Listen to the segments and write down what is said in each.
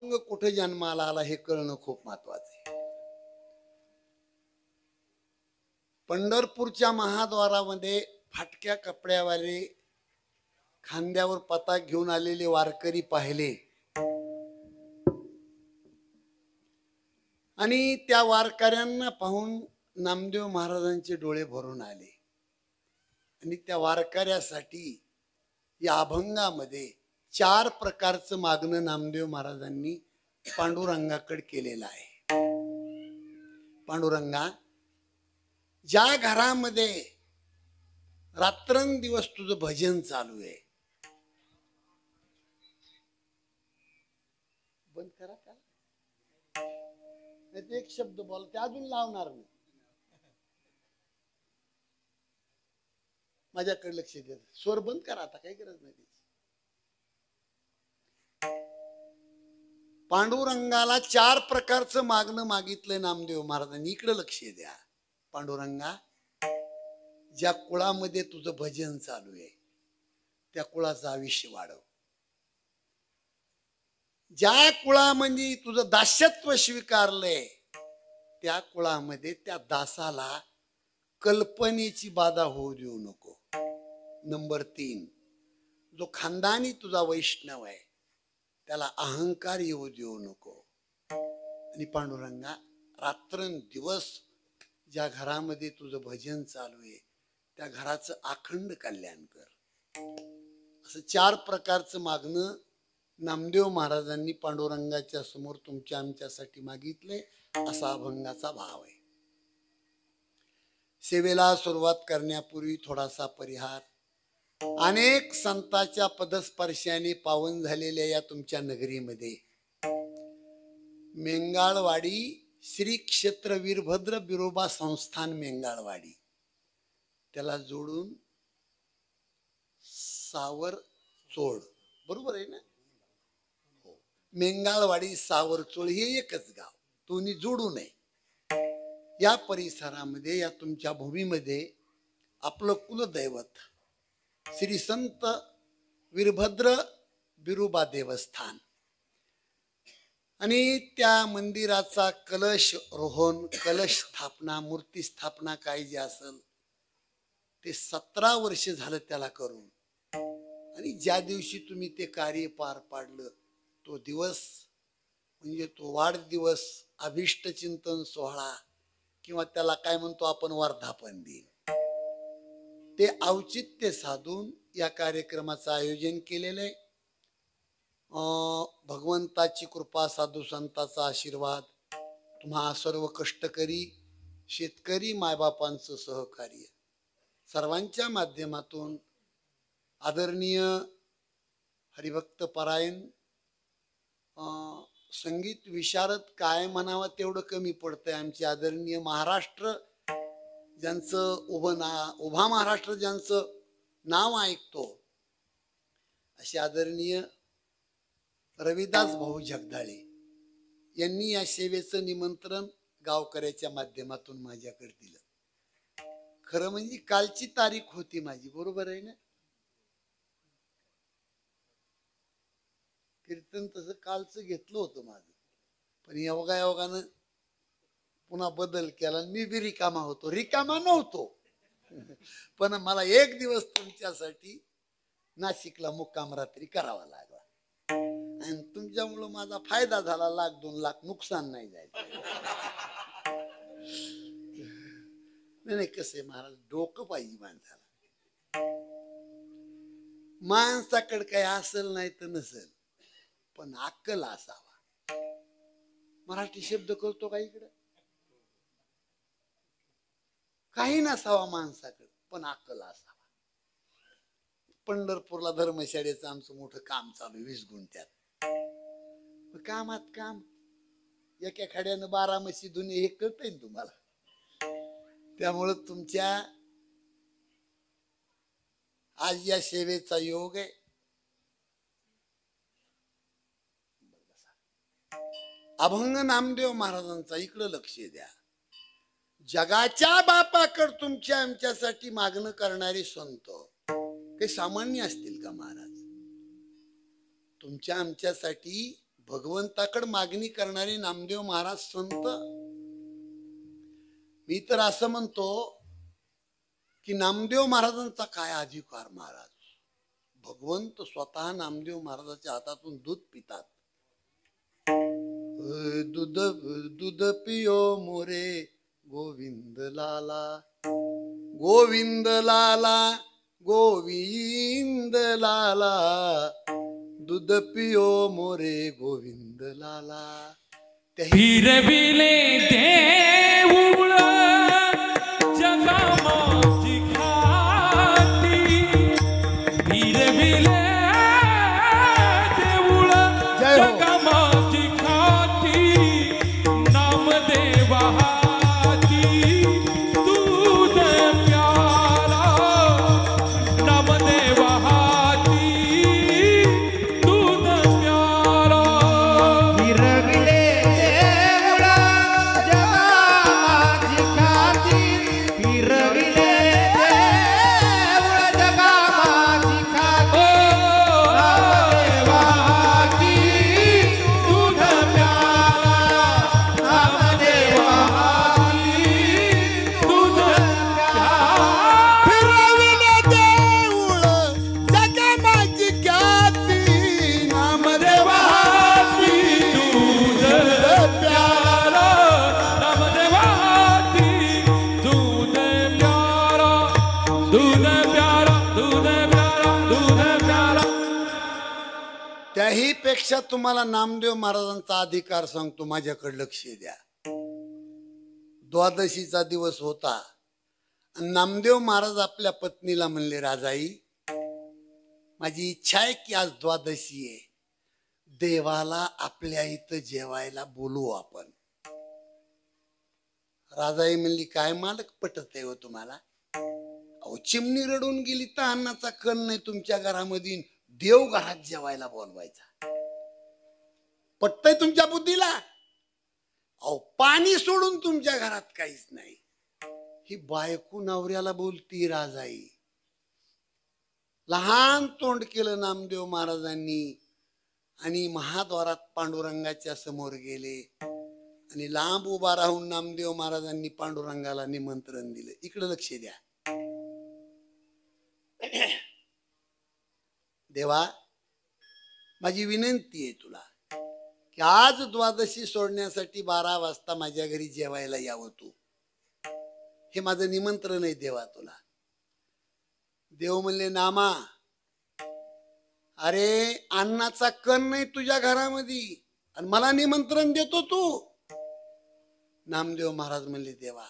कुठे जन्माला आला हे कळणं खूप महत्वाचं आहे. पंढरपूरच्या महाद्वारामध्ये फाटक्या कपड्यावाले खांद्यावर पताक घेऊन आलेले वारकरी पाहिले आणि त्या वारकऱ्यांना पाहून नामदेव महाराजांचे डोळे भरून आले आणि त्या वारकऱ्यासाठी या अभंगामध्ये 4 प्रकारचं मागणं नामदेव महाराजांनी पांडुरंगाकडे केलेलं आहे. पांडुरंगा, ज्या घरामध्ये रात्रंदिवस तुझं भजन चालू आहे, बंद करा का नाही, एक शब्द बोल, ते अजून लावणार नाही. माझ्याकडे लक्ष द्या, स्वर बंद करा आता, काही गरज नाही. पांडुरंगाला 4 प्रकारचं मागणं मागितलंय नामदेव महाराजांनी. इकडे लक्ष द्या. पांडुरंगा, ज्या कुळामध्ये तुझं भजन चालू आहे त्या कुळाचं आयुष्य वाढव. ज्या कुळामध्ये तुझं दास्यत्व स्वीकारलंय त्या कुळामध्ये त्या दासाला कल्पनेची बाधा होऊ देऊ नको. नंबर 3, जो खानदानी तुझा वैष्णव आहे त्याला अहंकार येऊ देऊ नको. आणि पांडुरंगा, रात्रंदिवस ज्या घरामध्ये तुझं भजन चालू आहे त्या घराचं अखंड कल्याण कर. असं 4 प्रकारचं मागणं नामदेव महाराजांनी पांडुरंगाच्या समोर तुमच्या आमच्यासाठी मागितले. असा अभंगाचा भाव आहे. सेवेला सुरुवात करण्यापूर्वी थोडासा परिहार. अनेक संतांच्या पदस्पर्शाने पावन झालेल्या या तुमच्या नगरीमध्ये मेंगाळवाडी श्री क्षेत्र वीरभद्र बिरोबा संस्थान मेंगाळवाडी, त्याला जोडून सावर चोळ, बरोबर आहे ना? हो, मेंगाळवाडी सावर चोळ हे एकच गाव, दोन्ही जोडू नये. या परिसरामध्ये, या तुमच्या भूमीमध्ये आपलं कुलदैवत श्री संत वीरभद्र बिरोबा देवस्थान आणि त्या मंदिराचा कलश रोहन, कलश स्थापना, मूर्ती स्थापना काय जे असेल ते 17 वर्ष झालं त्याला करून. आणि ज्या दिवशी तुम्ही ते कार्य पार पाडलं तो दिवस म्हणजे तो वाढदिवस, अभिष्ट चिंतन सोहळा किंवा त्याला काय म्हणतो आपण वर्धापन दिन, ते औचित्य साधून या कार्यक्रमाचं आयोजन केलेलं आहे. भगवंताची कृपा, साधू संतांचा आशीर्वाद, तुम्हा सर्व कष्टकरी शेतकरी मायबापांचं सहकार्य, सर्वांच्या माध्यमातून आदरणीय हरिभक्त परायण संगीत विशारद, काय म्हणावं तेवढं कमी पडतंय, आमचे आदरणीय महाराष्ट्र ज्यांचं उभा महाराष्ट्र ज्यांचं नाव ऐकतो असे आदरणीय रविदास भाऊ जगदाळे यांनी या सेवेचं निमंत्रण गावकऱ्याच्या माध्यमातून माझ्याकडे दिलं. खरं म्हणजे कालची तारीख होती माझी, बरोबर आहे ना? कीर्तन तसं कालचं घेतलं होतं माझं, पण योगायोगानं पुन्हा बदल केला. मी बी रिकामा होतो, रिकामा नव्हतो, पण मला एक दिवस तुमच्यासाठी नाशिकला मुक्काम रात्री करावा लागला आणि तुमच्यामुळं माझा फायदा झाला. 1,00,000-2 लाख नुकसान नाही जायचं. नाही, कसं आहे महाराज, डोकं पाहिजे माणसाला. माणसाकडे काही असेल नाही तर नसेल, पण अक्कल असावा. मराठी शब्द करतो का इकडं? काही नसावा माणसाकडे, पण अक्कल असावा. पंढरपूरला धर्मशाळेचं आमचं मोठं काम चालू, 20 गुंठ्यात. कामात काम, एका खड्यानं 12 म्हशी दुनिया, हे कळतंय ना तुम्हाला. त्यामुळं तुमच्या आज या सेवेचा योग आहे. अभंग नामदेव महाराजांचा, इकडं लक्ष द्या. जगाच्या बापाकड तुमच्या आमच्यासाठी मागणं करणारे संत काही सामान्य असतील का महाराज? तुमच्या आमच्यासाठी भगवंताकडे मागणी करणारे नामदेव महाराज संत. मी तर असं म्हणतो की नामदेव महाराजांचा काय अधिकार महाराज. भगवंत स्वतः नामदेव महाराजांच्या हातातून दूध पितात. दूध दूध पियो मोरे गोविंद लाला, गोविंद लाला, गोविंद लाला, दूध पियो मोरे गोविंद लाला. फिरविले देऊळ जगामाची खाती, फिरविले देऊळ जगामाची खाती, नामदेवा हाती दूध प्याला, नामदेवा हाती दूध प्याला. फिरविले देऊळ जगामाची खाती, फिरविले देऊळ जगामाची खाती, नामदेवा हाती दूध प्याला, नामदेवा हाती दूध प्याला. फिरविले देऊळ जगामाची ख्याती, नामदेवा हाती दूध प्याला. नामदेवा हाती दूध प्याला, दूध प्याला, दूध प्याला, दूध प्याला. त्याही पेक्षा तुम्हाला नामदेव महाराजांचा अधिकार सांगतो. माझ्याकडे लक्ष द्या. द्वादशीचा दिवस होता. नामदेव महाराज आपल्या पत्नीला म्हणले, राजाई माझी इच्छा आहे की आज द्वादशी आहे, देवाला आपल्या इथं जेवायला बोलवू आपण. राजाई म्हणली, काय मालक पटत आहे हो तुम्हाला? अहो चिमणी रडून गेली तर अन्नाचा कण नाही तुमच्या घरामध्ये, देव घरात जेवायला बोलवायचा. पटतंय तुमच्या बुद्धीला? अहो पाणी सोडून तुमच्या घरात काहीच नाही. ही बायको नवऱ्याला बोलती. राजाई लहान तोंड केलं नामदेव महाराजांनी आणि महाद्वारात पांडुरंगाच्या समोर गेले आणि लांब उभा राहून नामदेव महाराजांनी पांडुरंगाला निमंत्रण दिलं. इकडे लक्ष द्या. देवा माझी विनंती आहे तुला की आज द्वादशी सोडण्यासाठी 12 वाजता माझ्या घरी जेवायला यावं तू. हे माझं निमंत्रण आहे देवा तुला. देव म्हणले, नामा अरे अन्नाचा कण नाही तुझ्या घरामध्ये आणि मला निमंत्रण देतो तू. नामदेव महाराज म्हणले, देवा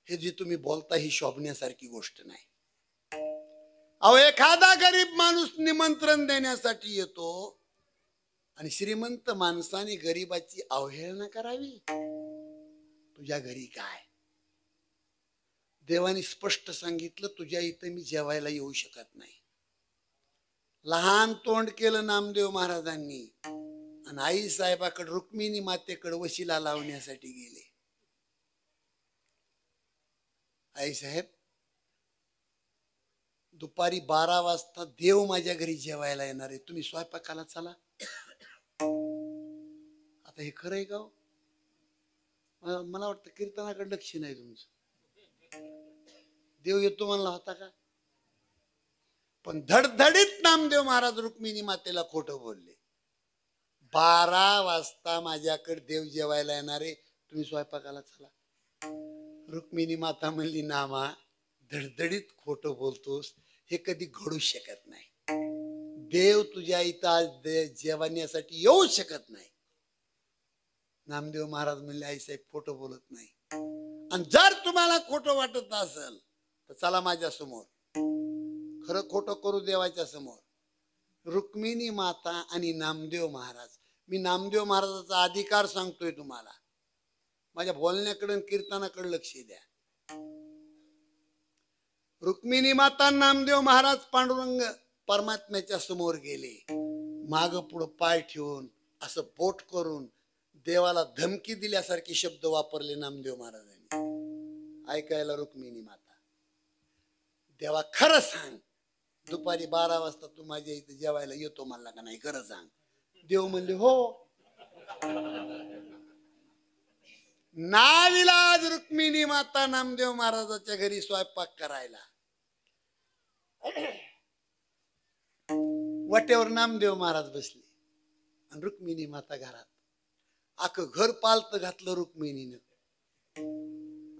हे जे तुम्ही बोलता ही शोभण्यासारखी गोष्ट नाही. अहो एखादा गरीब माणूस निमंत्रण देण्यासाठी येतो आणि श्रीमंत माणसाने गरीबाची अवहेलना करावी. तुझ्या घरी काय? देवाने स्पष्ट सांगितलं, तुझ्या इथं मी जेवायला येऊ शकत नाही. लहान तोंड केलं नामदेव महाराजांनी आणि आई साहेबाकडे रुक्मिणी मातेकडे वशिला लावण्यासाठी गेले. आई साहेब दुपारी 12 वाजता देव माझ्या घरी जेवायला येणार आहे, तुम्ही स्वयंपाकाला चला. आता हे खरंय का? मला वाटतं कीर्तनाकडे लक्ष नाही तुमचं. देव येतो म्हणला होता का? पण धडधडीत नामदेव महाराज रुक्मिणी मातेला खोटं बोलले. 12 वाजता माझ्याकडे देव जेवायला येणार आहे, तुम्ही स्वयंपाकाला चला. रुक्मिणी माता म्हणली, नामा धडधडीत खोटं बोलतोस, हे कधी घडू शकत नाही. देव तुझ्या इथं आज जेवण्यासाठी येऊ शकत नाही. नामदेव महाराज म्हणले, आई साहेब खोटं बोलत नाही, आणि जर तुम्हाला खोटं वाटत असेल तर चला माझ्या समोर, खरं खोटं करू देवाच्या समोर. रुक्मिणी माता आणि नामदेव महाराज, मी नामदेव महाराजाचा अधिकार सांगतोय तुम्हाला. माझ्या बोलण्याकडे कीर्तनाकडे लक्ष द्या. रुक्मिणी माता नामदेव महाराज पांडुरंग परमात्म्याच्या समोर गेले. माग पुढं पाय ठेवून असं बोट करून देवाला धमकी दिल्यासारखे शब्द वापरले नामदेव महाराजांनी. ऐकायला रुक्मिणी माता, देवा खरं सांग, दुपारी 12 वाजता तू माझ्या इथे जेवायला येतो म्हणला का नाही, खरं सांग. देव म्हणले, हो. नाविलाज रुक्मिणी माता नामदेव महाराजाच्या घरी स्वयंपाक करायला. वाटेवर नामदेव महाराज बसले आणि रुक्मिणी माता घरात. अख्खं घर पालत घातलं रुक्मिणीनं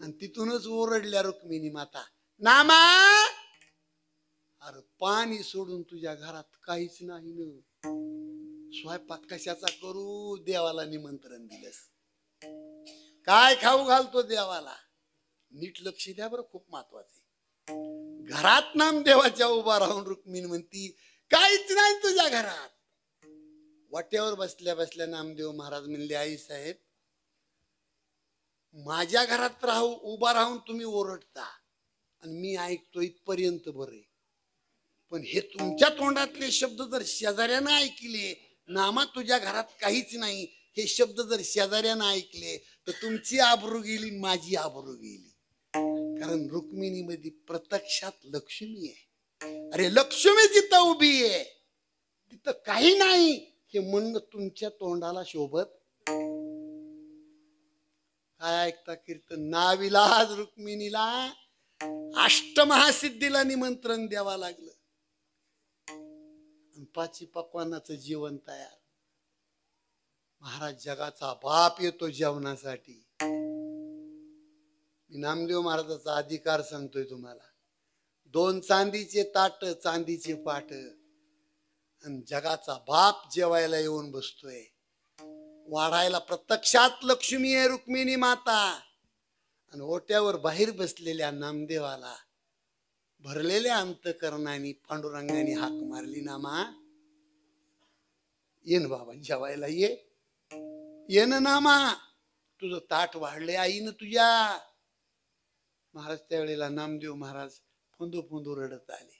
आणि तिथूनच ओरडल्या रुक्मिणी माता, नामा अरे पाणी सोडून तुझ्या घरात काहीच नाही न, स्वयंपाक कशाचा करू, देवाला निमंत्रण दिलंस, काय खाऊ घालतो देवाला, नीट लक्ष द्या बरं, खूप महत्वाचे. घरात नामदेवाच्या उभा राहून रुक्मिणी म्हणती काहीच नाही तुझ्या घरात. वाट्यावर बसल्या बसल्या नामदेव महाराज म्हणले, आई साहेब माझ्या घरात उभा राहून तुम्ही ओरडता आणि मी ऐकतो इथपर्यंत बरे, पण हे तुमच्या तोंडातले शब्द जर शेजाऱ्यानं ऐकले, नामा तुझ्या घरात काहीच नाही, हे शब्द जर शेजाऱ्यानं ऐकले तर तुमची आबरू गेली, माझी आबरू गेली. कारण रुक्मिणी मध्ये प्रत्यक्षात लक्ष्मी आहे. अरे लक्ष्मी जिथं उभी आहे तिथं काही नाही हे म्हणणं तुमच्या तोंडाला शोभत. काय ऐकता कीर्तन. नाविलाज रुक्मिणीला अष्टमहासिद्धीला निमंत्रण द्यावं लागलं. पाची पक्वानाचं जेवण तयार. महाराज जगाचा बाप येतो जेवणासाठी. मी नामदेव महाराजाचा अधिकार सांगतोय तुम्हाला. 2 चांदीचे ताट, चांदीचे पाट आणि जगाचा बाप जेवायला येऊन बसतोय. वाढायला प्रत्यक्षात लक्ष्मी आहे रुक्मिणी माता. आणि ओट्यावर बाहेर बसलेल्या नामदेवाला भरलेल्या अंतकरणाने पांडुरंगाने हाक मारली, नामा ये ना बाबा जेवायला ये ना नामा, तुझं ताट वाढले आईनं तुझ्या. महाराज त्यावेळेला नामदेव महाराज फुंदू फुंदू रडत आले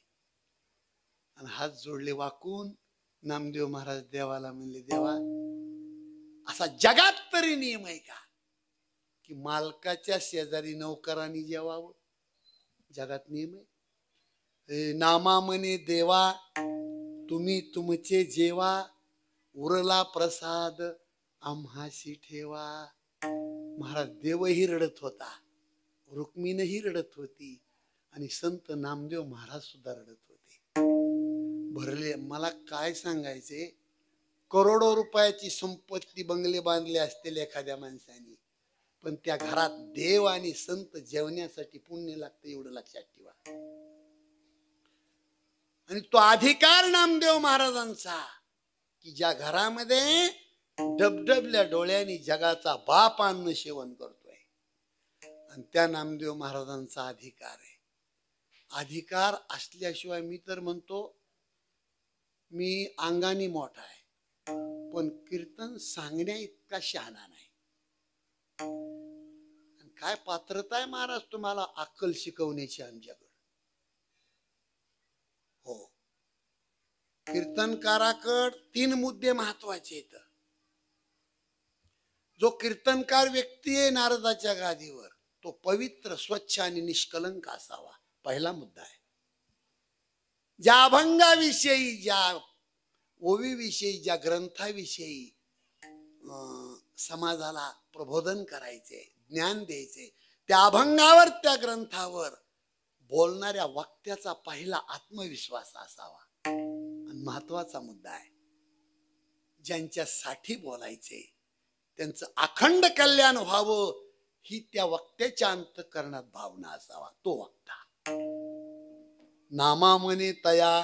आणि हात जोडले वाकून. नामदेव महाराज देवाला म्हणले, देवा असा जगात तरी नियम आहे का की मालकाच्या शेजारी नौकरांनी जेवावं? जगात नियम आहे. नामा म्हणे देवा तुम्ही तुमचे जेवा, उरला प्रसाद आम्हाशी ठेवा. महाराज देवही रडत होता, रुक्मिणीही रडत होती आणि संत नामदेव महाराज सुद्धा रडत होते. भरले. मला काय सांगायचे, करोडो रुपयाची संपत्ती बंगले बांधले असतील एखाद्या माणसाने, पण त्या घरात देव आणि संत जेवण्यासाठी पुण्य लागतं एवढं लक्षात ठेवा. आणि तो अधिकार नामदेव महाराजांचा की ज्या घरामध्ये डबडबल्या डोळ्यांनी जगाचा बाप अन्न सेवन करतोय, आणि त्या नामदेव महाराजांचा अधिकार आहे. अधिकार असल्याशिवाय मी तर म्हणतो मी अंगाने मोठा आहे पण कीर्तन सांगण्या इतका शहाणा नाही. काय पात्रता आहे महाराज तुम्हाला अक्कल शिकवण्याची आमच्याकडे. हो, कीर्तनकाराकड 3 मुद्दे महत्वाचे आहेत. जो कीर्तनकार व्यक्ती आहे नारदाच्या गादीवर तो पवित्र, स्वच्छ आणि निष्कलंक असावा, पहिला मुद्दा आहे. ज्या अभंगाविषयी, ज्या ओवीविषयी, ज्या ग्रंथाविषयी समाजाला प्रबोधन करायचे, ज्ञान द्यायचे, त्या अभंगावर, त्या ग्रंथावर बोलणाऱ्या वक्त्याचा पहिला आत्मविश्वास असावा. आणि महत्वाचा मुद्दा आहे, ज्यांच्यासाठी बोलायचे त्यांचं अखंड कल्याण व्हावं ही त्या वक्त्याच्या अंतःकरणात भावना असावा. तो वक्ता नामा म्हणे तया,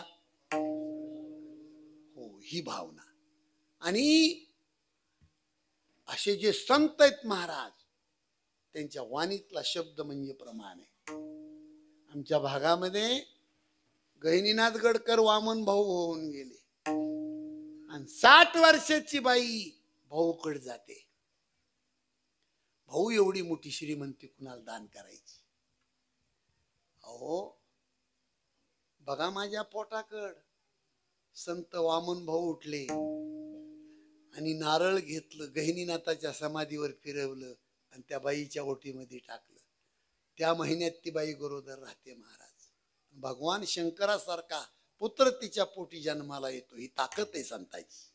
हो ही भावना. आणि असे जे संत आहेत महाराज त्यांच्या वाणीतला शब्द म्हणजे प्रमाण आहे. आमच्या भागामध्ये गहिनीनाथ गडकर वामन भाऊ होऊन गेले आणि 60 वर्षाची बाई भाऊकडे जाते. भाऊ एवढी मोठी श्रीमंती कुणाला दान करायची? अहो बघा माझ्या पोटाकड. संत वामन भाऊ उठले आणि नारळ घेतलं, गहिनीनाथाच्या समाधीवर फिरवलं आणि त्या बाईच्या ओटीमध्ये टाकलं. त्या महिन्यात ती बाई गरोदर राहते महाराज. भगवान शंकरासारखा पुत्र तिच्या पोटी जन्माला येतो. ही ताकद आहे संताची.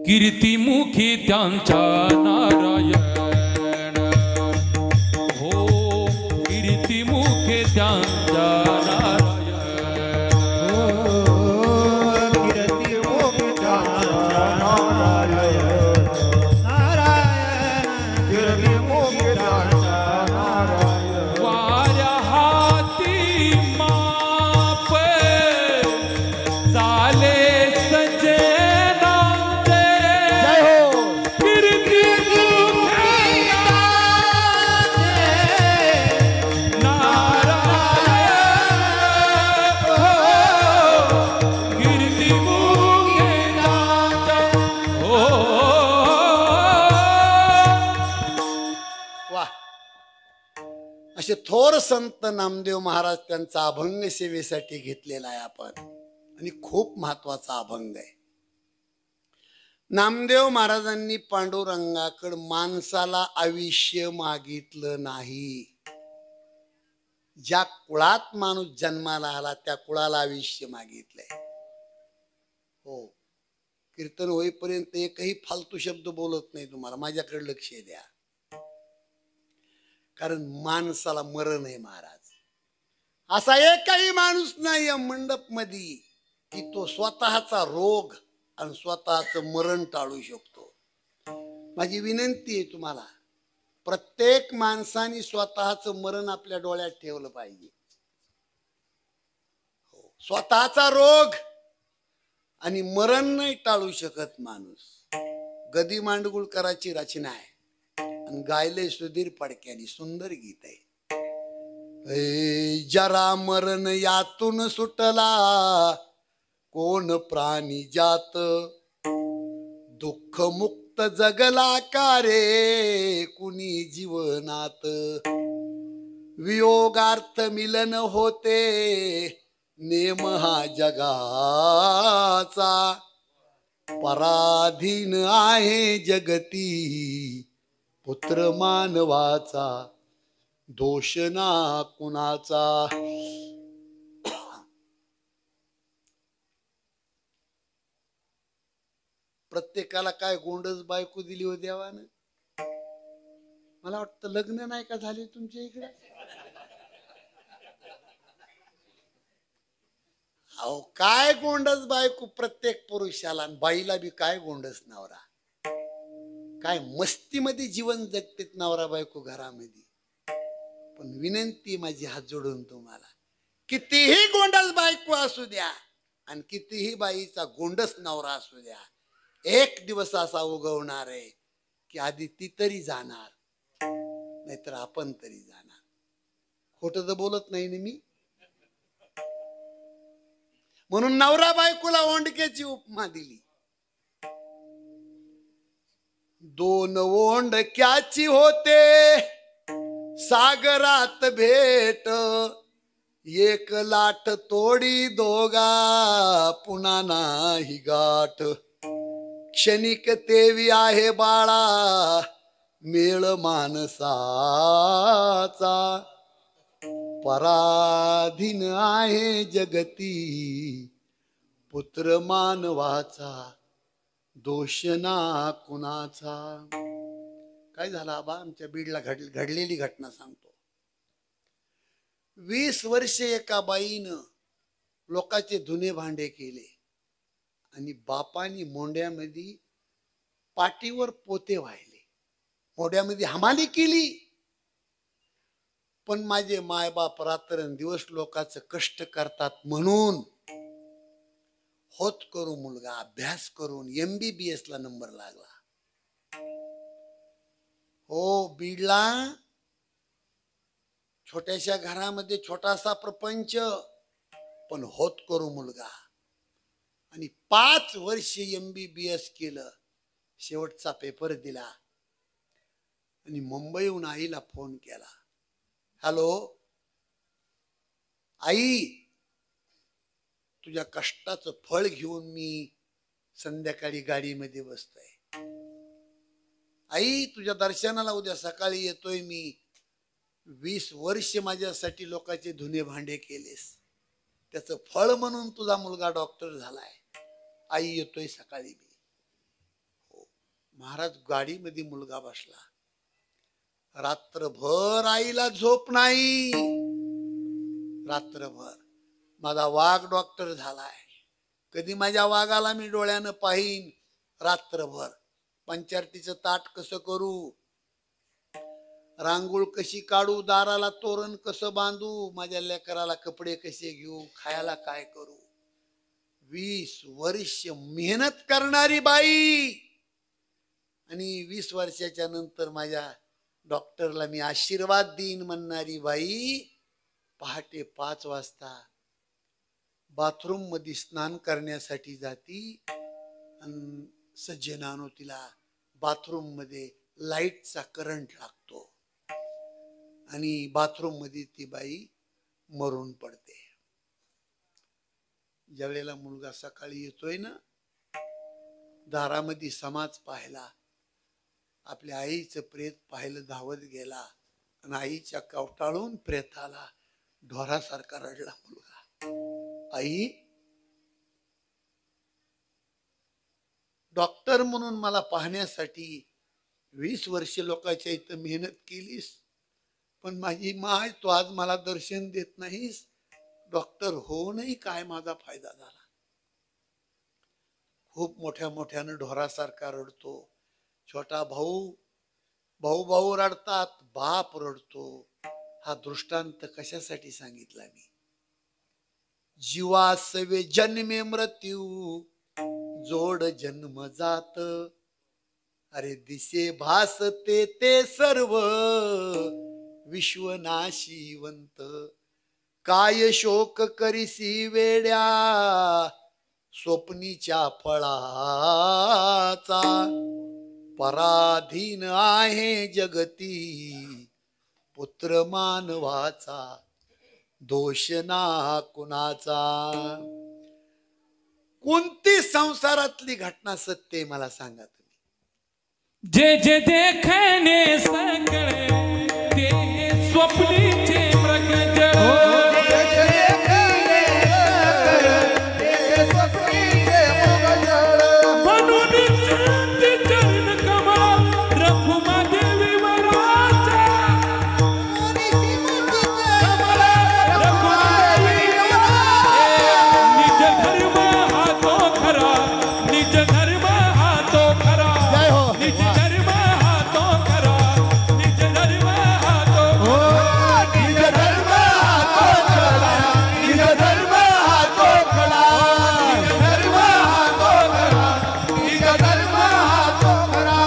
कीर्तिमुखी त्यांच्या नारायण असे थोर संत नामदेव महाराज त्यांचा अभंग सेवेसाठी घेतलेला आहे आपण, आणि खूप महत्वाचा अभंग आहे. नामदेव महाराजांनी पांडुरंगाकडे माणसाला आयुष्य मागितलं नाही. ज्या कुळात माणूस जन्माला आला त्या कुळाला आयुष्य मागितलंय. हो, कीर्तन होईपर्यंत एकही फालतू शब्द बोलत नाही तुम्हाला, माझ्याकडे लक्ष द्या. कारण माणसाला मरण आहे महाराज. असा एकही माणूस नाही या मंडप मध्ये की तो स्वतःचा रोग आणि स्वतःच मरण टाळू शकतो. माझी विनंती आहे तुम्हाला, प्रत्येक माणसाने स्वतःच मरण आपल्या डोळ्यात ठेवलं पाहिजे. स्वतःचा रोग आणि मरण नाही टाळू शकत माणूस. गदी मांडगुळकरांची रचना आहे आणि गायले सुधीर फडक्यानी, सुंदर गीत आहे. जरा मरण यातून सुटला कोण प्राणी जात, दुःख मुक्त जगला का रे कुणी जीवनात. वियोगार्थ मिलन होते नेम हा जगाचा, पराधीन आहे जगती पुत्र मानवाचा, दोष ना कुणाचा. प्रत्येकाला काय गोंडस बायको दिली हो देवानं. मला वाटतं लग्न नाही का झाले तुमच्या इकडे. अहो काय गोंडस बायको प्रत्येक पुरुषाला, बाईला बी काय गोंडस नवरा. काय मस्तीमध्ये जीवन जगतेत नवरा बायको घरामध्ये. पण विनंती माझी हात जोडून तुम्हाला, कितीही गोंडस बायको असू द्या आणि कितीही बाईचा गोंडस नवरा असू द्या, एक दिवस असा उगवणार आहे की आधी ती तरी जाणार, नाहीतर आपण तरी जाणार. खोटं तर बोलत नाही ना मी. म्हणून नवरा बायकोला ओंडक्याची उपमा दिली. दोन ओंडक्याची होते सागरात भेट, एक लाट तोडी दोघा पुन्हा नाही गाठ. क्षणिक तेवी आहे बाळा मेळ माणसाचा, पराधीन आहे जगती पुत्र मानवाचा, दोष ना कुणाचा. काय झालं आबा, आमच्या बीडला घडलेली घटना सांगतो. 20 वर्षे एका बाईनं लोकांचे धुणे भांडे केले आणि बापानी मोंड्यामध्ये पाठीवर पोते वाहिले, मोंड्यामध्ये हमाली केली. पण माझे मायबाप रात्रंदिवस लोकांचं कष्ट करतात म्हणून होत करू मुलगा अभ्यास करून MBBS ला नंबर लागला. हो, बीडला छोट्याशा घरामध्ये छोटासा प्रपंच, पण होत करू मुलगा. आणि 5 वर्षे MBBS केलं. शेवटचा पेपर दिला आणि मुंबईहून आईला फोन केला. हॅलो आई, तुझ्या कष्टाचं फळ घेऊन मी संध्याकाळी गाडीमध्ये बसतोय. आई, तुझ्या दर्शनाला उद्या सकाळी येतोय मी. 20 वर्ष माझ्यासाठी लोकांचे धुणे भांडे केलेस, त्याचं फळ म्हणून तुझा मुलगा डॉक्टर झालाय. आई येतोय सकाळी मी. हो महाराज, गाडीमध्ये मुलगा बसला. रात्रभर आईला झोप नाही. रात्रभर माझा वाघ डॉक्टर झालाय, कधी माझ्या वाघाला मी डोळ्यानं पाहीन. रात्रभर पंचारतीचं ताट कसं करू, रांगोळ कशी काढू, दाराला तोरण कसं बांधू, माझ्या लेकराला कपडे कसे घेऊ, खायला काय करू. 20 वर्ष मेहनत करणारी बाई आणि 20 वर्षाच्या नंतर माझ्या डॉक्टरला मी आशीर्वाद देईन म्हणणारी बाई पहाटे 5 वाजता बाथरूम मध्ये स्नान करण्यासाठी जाती आणि सज्जनानो तिला बाथरूम मध्ये लाईटचा करंट लागतो आणि बाथरूम मध्ये ती बाई मरून पडते. ज्यावेळेला मुलगा सकाळी येतोय ना, दारामध्ये समाज पाहिला, आपल्या आईचं प्रेत पाहिलं, धावत गेला आणि आईच्या कवटाळून प्रेताला ढोरासारखा रडला मुलगा. आई, डॉक्टर म्हणून मला पाहण्यासाठी 20 वर्षे लोकांच्या इथं मेहनत केलीस, पण माझी माय, तू आज मला दर्शन देत नाहीस. डॉक्टर होऊनही काय माझा फायदा झाला. खूप मोठ्या मोठ्यानं ढोरासारखा रडतो. छोटा भाऊ भाऊ भाऊ रडतात, बाप रडतो. हा दृष्टांत कशासाठी सांगितला मी? जीवासवे जन्मे मृत्यू जोड जन्म जात, अरे दिसे भासते ते सर्व विश्वनाशीवंत. काय शोक करीसी वेड्या स्वप्नीच्या फळाचा, पराधीन आहे जगती पुत्र मानवाचा, दोष ना कुणाचा. कोणती संसारातली घटना सत्य आहे मला सांगा तुम्ही? जे जे देखणे सगळे ते स्वप्नीचे मृगजळ. म्हणून चरणी चरण कमळ रघुमादेवी वराचा. निज धर्म हा तो खरा, निज धर्म हा तो खरा, निज धर्म हा तो खरा, निज धर्म हा तो निज धर्म हा तो खरा, निज धर्म हा तो खरा, निज धर्म हा तो खरा, निज धर्म हा तो खरा.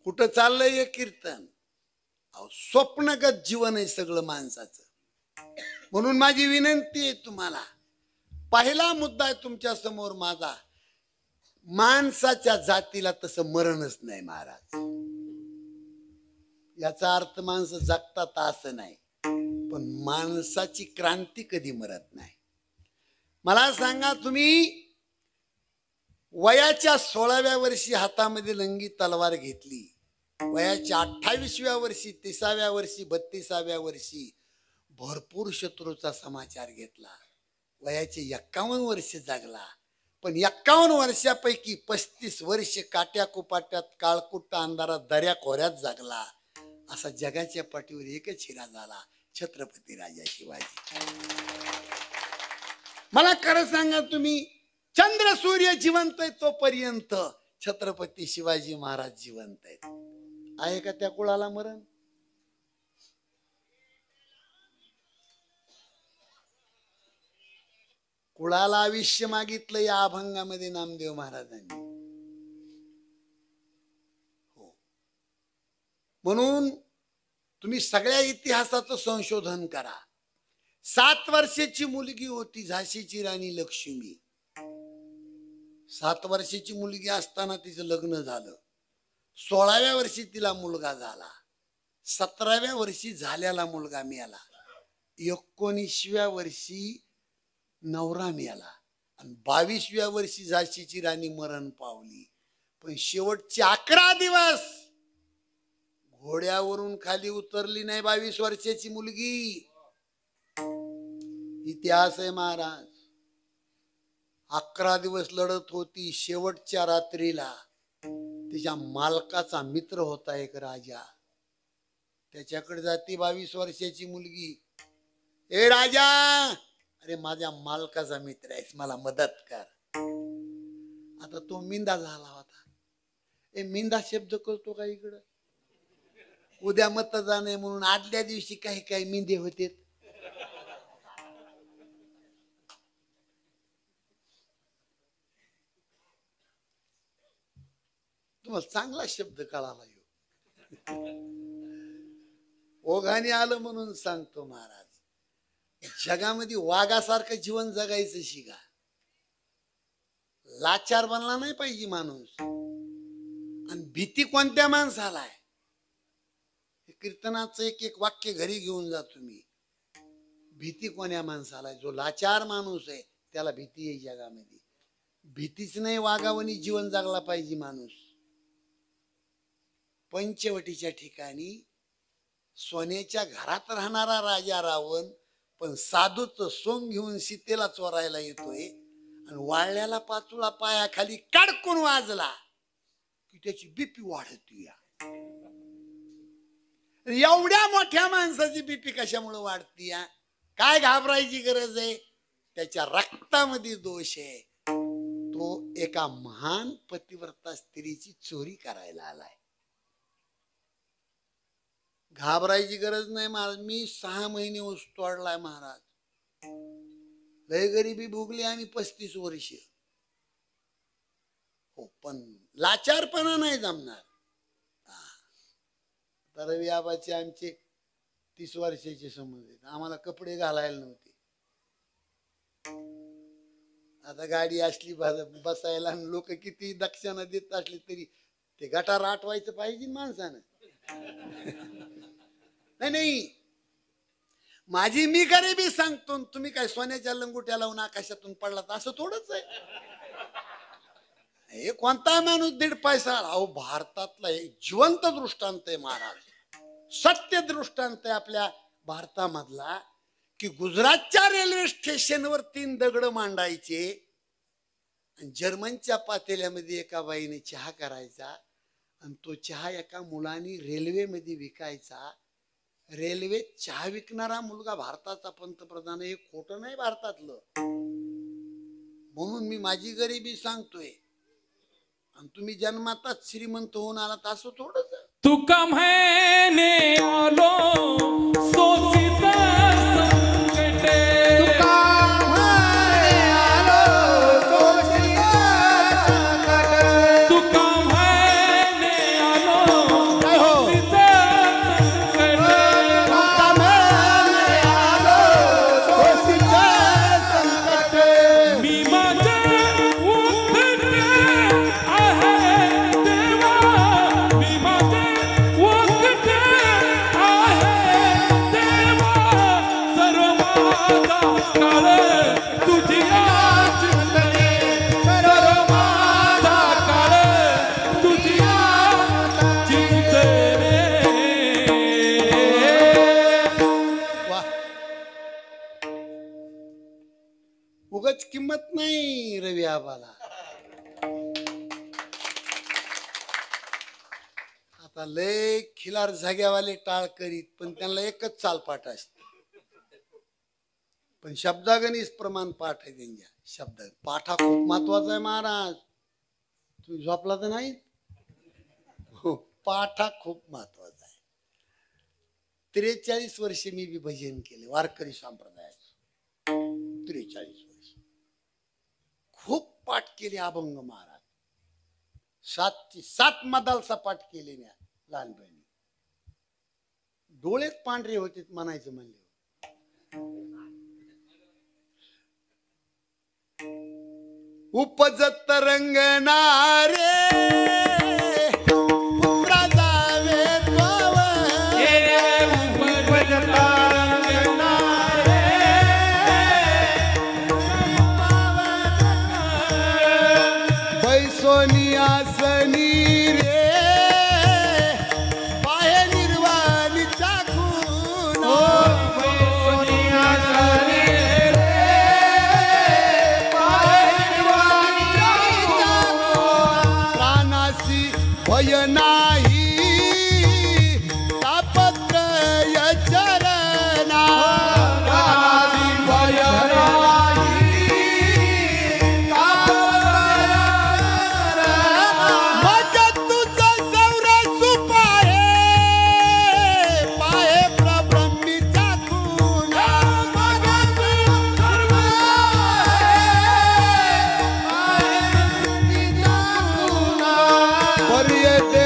कुठं चाललंय हे कीर्तन? अहो, स्वप्नगत जीवन आहे सगळं माणसाचं. म्हणून माझी विनंती आहे तुम्हाला, पहिला मुद्दा आहे तुमच्या समोर माझा, माणसाच्या जातीला तसं मरणच नाही महाराज. याचा अर्थ माणसं जगतात असं नाही, पण माणसाची क्रांती कधी मरत नाही. मला सांगा, तुम्ही वयाच्या 16व्या वर्षी हातामध्ये लंगी तलवार घेतली, वयाच्या 28व्या वर्षी, 30व्या वर्षी, 32व्या वर्षी भरपूर शत्रूचा समाचार घेतला, वयाचे 51 वर्ष जगला, पण 51 वर्षापैकी 35 वर्ष काट्या कुपाट्यात, काळकुट्ट अंधारात, दऱ्या खोऱ्यात जगला. असा जगाच्या पाठीवर एकच हिरा झाला, छत्रपती राजा शिवाजी. मला खरं सांगा, तुम्ही चंद्र सूर्य जिवंत आहे तोपर्यंत छत्रपती शिवाजी महाराज जिवंत आहेत. आहे का त्या कुळाला मरण? कुळाला आयुष्य मागितलं या अभंगामध्ये नामदेव महाराजांनी. हो, म्हणून तुम्ही सगळ्या इतिहासाचं संशोधन करा. 7 वर्षाची मुलगी होती झाशीची राणी लक्ष्मी. 7 वर्षाची मुलगी असताना तिचं लग्न झालं. 16व्या वर्षी तिला मुलगा झाला. 17व्या वर्षी झाल्याला मुलगा मिळाला. 19व्या वर्षी नवरा मिळाला आणि 22व्या वर्षी झाशीची राणी मरण पावली. पण शेवटचे 11 दिवस घोड्यावरून खाली उतरली नाही 22 वर्षाची मुलगी. इतिहास आहे महाराज. 11 दिवस लढत होती. शेवटच्या रात्रीला तिच्या मालकाचा मित्र होता एक राजा, त्याच्याकडे जाती 22 वर्षाची मुलगी. ए राजा, अरे माझ्या मालकाचा मित्र आहेस, मला मदत कर. आता तो मिंदा झाला होता. ए मिंदा शब्द करतो का इकडं? उद्या मतदान आहे म्हणून आदल्या दिवशी काही काही मिंदे होते. तुम्हाला चांगला शब्द कळाला येऊ. ओघाने आलं म्हणून सांगतो महाराज, जगामध्ये वाघासारखं जीवन जगायचं शिका. लाचार बनला नाही पाहिजे माणूस. आणि भीती कोणत्या माणसाला आहे? कीर्तनाचं एक एक वाक्य घरी घेऊन जा तुम्ही. भीती कोण्या माणसाला आहे? जो लाचार माणूस आहे त्याला भीती आहे जगामध्ये. भीतीच नाही, वागावणी जीवन जगला पाहिजे माणूस. पंचवटीच्या ठिकाणी सोन्याच्या घरात राहणारा राजा रावण पण साधूचं सोंग घेऊन सीतेला चोरायला येतोय आणि वाळल्याला पाचोळा पायाखाली काडकून वाजला की त्याची बीपी वाढती. एवढ्या मोठ्या माणसाची बीपी कशामुळे वाढती? काय घाबरायची गरज आहे? त्याच्या रक्तामध्ये दोष आहे. तो एका महान पतिव्रता स्त्रीची चोरी करायला आलाय. घाबरायची गरज नाही महाराज. मी 6 महिने ऊस तोडलाय महाराज. लय गरिबी भोगली आम्ही 35 वर्ष. हो, पण लाचारपणा नाही जमणार. रवी आबाचे आमचे 30 वर्षाचे संबंध आहेत. आम्हाला कपडे घालायला नव्हते. आता गाडी असली बसायला, लोक किती दक्षिणा देत असली तरी ते गटार आठवायचं पाहिजे माणसानं. नाही, माझी मी गरिबी सांगतो. तुम्ही काय सोन्याच्या लंगोट्या लावून आकाशातून पडला तर असं थोडंच आहे. हे कोणता माणूस 1.5 पैसा? अहो, भारतातला एक जिवंत दृष्टांत आहे महाराज. सत्य दृष्टांत आहे आपल्या भारतामधला की गुजरातच्या रेल्वे स्टेशनवर 3 दगड मांडायचे आणि जर्मनच्या पातेल्यामध्ये एका बाईने चहा करायचा आणि तो चहा एका मुलाने रेल्वेमध्ये विकायचा. रेल्वेत चहा विकणारा मुलगा भारताचा पंतप्रधान. हे खोटं नाही भारतातलं. म्हणून मी माझी गरिबी सांगतोय. आणि तुम्ही जन्मातच श्रीमंत होऊन आलात असं थोडंच. तुका म्हणे आलो सोसित संकटे. तुका म्हणे आलो सोसित संकटे. तुका म्हणे आलो सोसित संकटे. तुका म्हणे आलो सोसित संकटे. मी माझे उठते आहे देवा. मी माझे उठते आहे देवा. सर्व माझा काळ तुझी चिंतने सर्व माझा काळ तुझी चिंतने. वा, उगाच किंमत नाही रवी आबाला. आता लय खिलार जाग्यावाले टाळ करीत पण त्यांना एकच चालपाट असते. पण शब्दागणित प्रमाण पाठ आहे त्यांच्या. शब्द पाठा खूप महत्वाचा आहे महाराज. तुम्ही झोपला तर नाही? हो, पाठा खूप महत्वाचा आहे. 43 वर्ष मी बी भजन केले वारकरी संप्रदायाचं. 43 वर्ष खूप पाठ केले अभंग महाराज. 7 मदालसा पाठ केले म्या लहानपणी. डोळेच पांढरे होते म्हणायचं म्हणले. उपजत रंगणारे पुत्रा जावे बैसोनी आसनी रे पाहे निर्वाणी चाकून. प्राणासी भय नाही तापत्रय चरणा. मग तुझं सौरस पाहे पाहे प्रब्रह्मी चाकून. पर्यते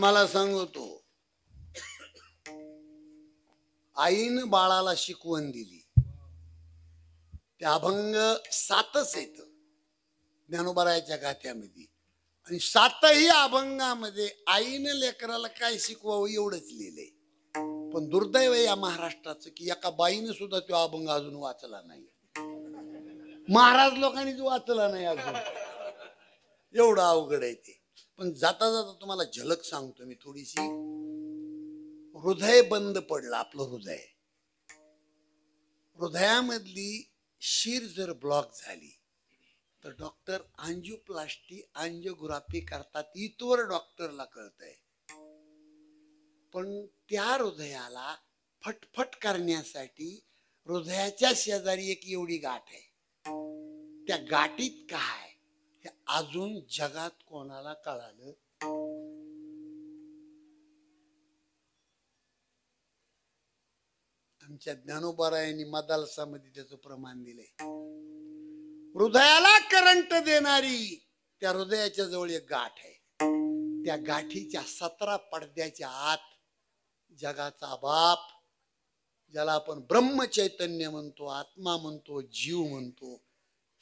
तुम्हाला सांगतो, आईनं बाळाला शिकवण दिली. ते अभंग 7च येत ज्ञानोबरायाच्या गाथ्यामध्ये, आणि 7ही अभंगामध्ये आईनं लेकराला काय शिकवावं एवढंच लिहिलंय. पण दुर्दैव आहे या महाराष्ट्राचं की एका बाईनं सुद्धा तो अभंग अजून वाचला नाही. महाराज लोकांनीच वाचला नाही अजून. एवढं अवघड आहे ते. पण जाता जाता तुम्हाला झलक सांगतो मी थोडीशी. हृदय बंद पडलं आपलं हृदय. हृदयामधली शीर जर ब्लॉक झाली तर डॉक्टर अँजिओप्लास्टी अँजिओग्राफी करतात, इथवर डॉक्टरला कळतंय. पण त्या हृदयाला फटफट करण्यासाठी हृदयाच्या शेजारी एक एवढी गाठ आहे. त्या गाठीत काय हे अजून जगात कोणाला कळालं. आमच्या ज्ञानोबरायांनी मदालसामध्ये त्याचं प्रमाण दिलंय. हृदयाला करंट देणारी त्या हृदयाच्या जवळ एक गाठ आहे. त्या गाठीच्या 17 पडद्याच्या आत जगाचा बाप, ज्याला आपण ब्रह्मचैतन्य म्हणतो, आत्मा म्हणतो, जीव म्हणतो,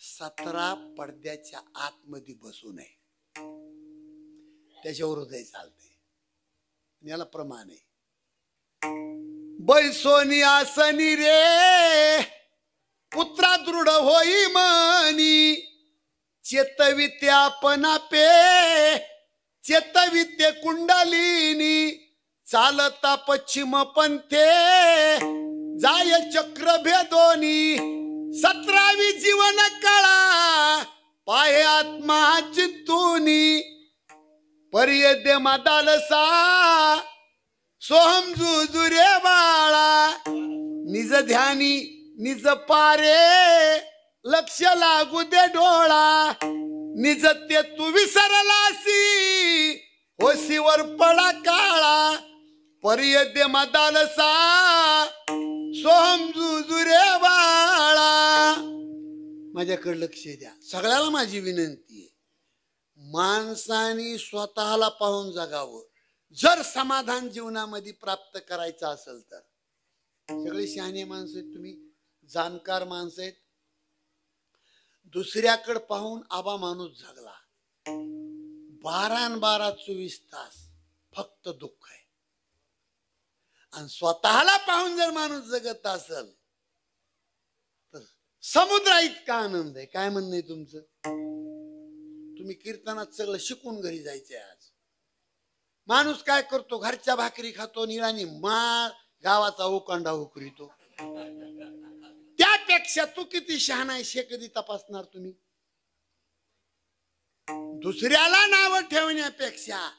17 पडद्याच्या आतमध्ये बसून आहे. त्याच्यावर हृदय चालते. याला प्रमाण आहे. बैसोनी आसनी रे पुत्रा दृढ होई मनी, चेतविते आपणा पे चेतविते कुंडलिनी, चालता पश्चिम पंथे जाय चक्र भेदोनी, 17वी जीवन कळा पाहे आत्मा चिंतूनी, पर्यद्य मादालसा सोहम जुजुरे बाळा, निज ध्यानी निज पारे लक्ष लागू दे डोळा, निज ते तू विसरलासी होशीवर पडा काळा, पर्यद्य मादालसा सोहम जुजुरे बाळा. माझ्याकडे लक्ष द्या. सगळ्याला माझी विनंती आहे, माणसाने स्वतःला पाहून जगावं. जर समाधान जीवनामध्ये प्राप्त करायचं असेल तर. सगळे शहाणे माणसं आहेत तुम्ही, जाणकार माणसं आहेत. दुसऱ्याकडे पाहून आबा माणूस जगला. 12-24 तास फक्त दुःख आहे. आणि स्वतःला पाहून जर माणूस जगत असेल तर समुद्रा इतका आनंद आहे. काय म्हणणं आहे तुमचं? तुम्ही कीर्तनात सगळं शिकून घरी जायचंय. आज माणूस काय करतो? घरच्या भाकरी खातो, निळानी गावाचा उकांडा उकरीतो. त्यापेक्षा तू किती शहाणा आहे हे कधी तपासणार तुम्ही? दुसऱ्याला नाव ठेवण्यापेक्षा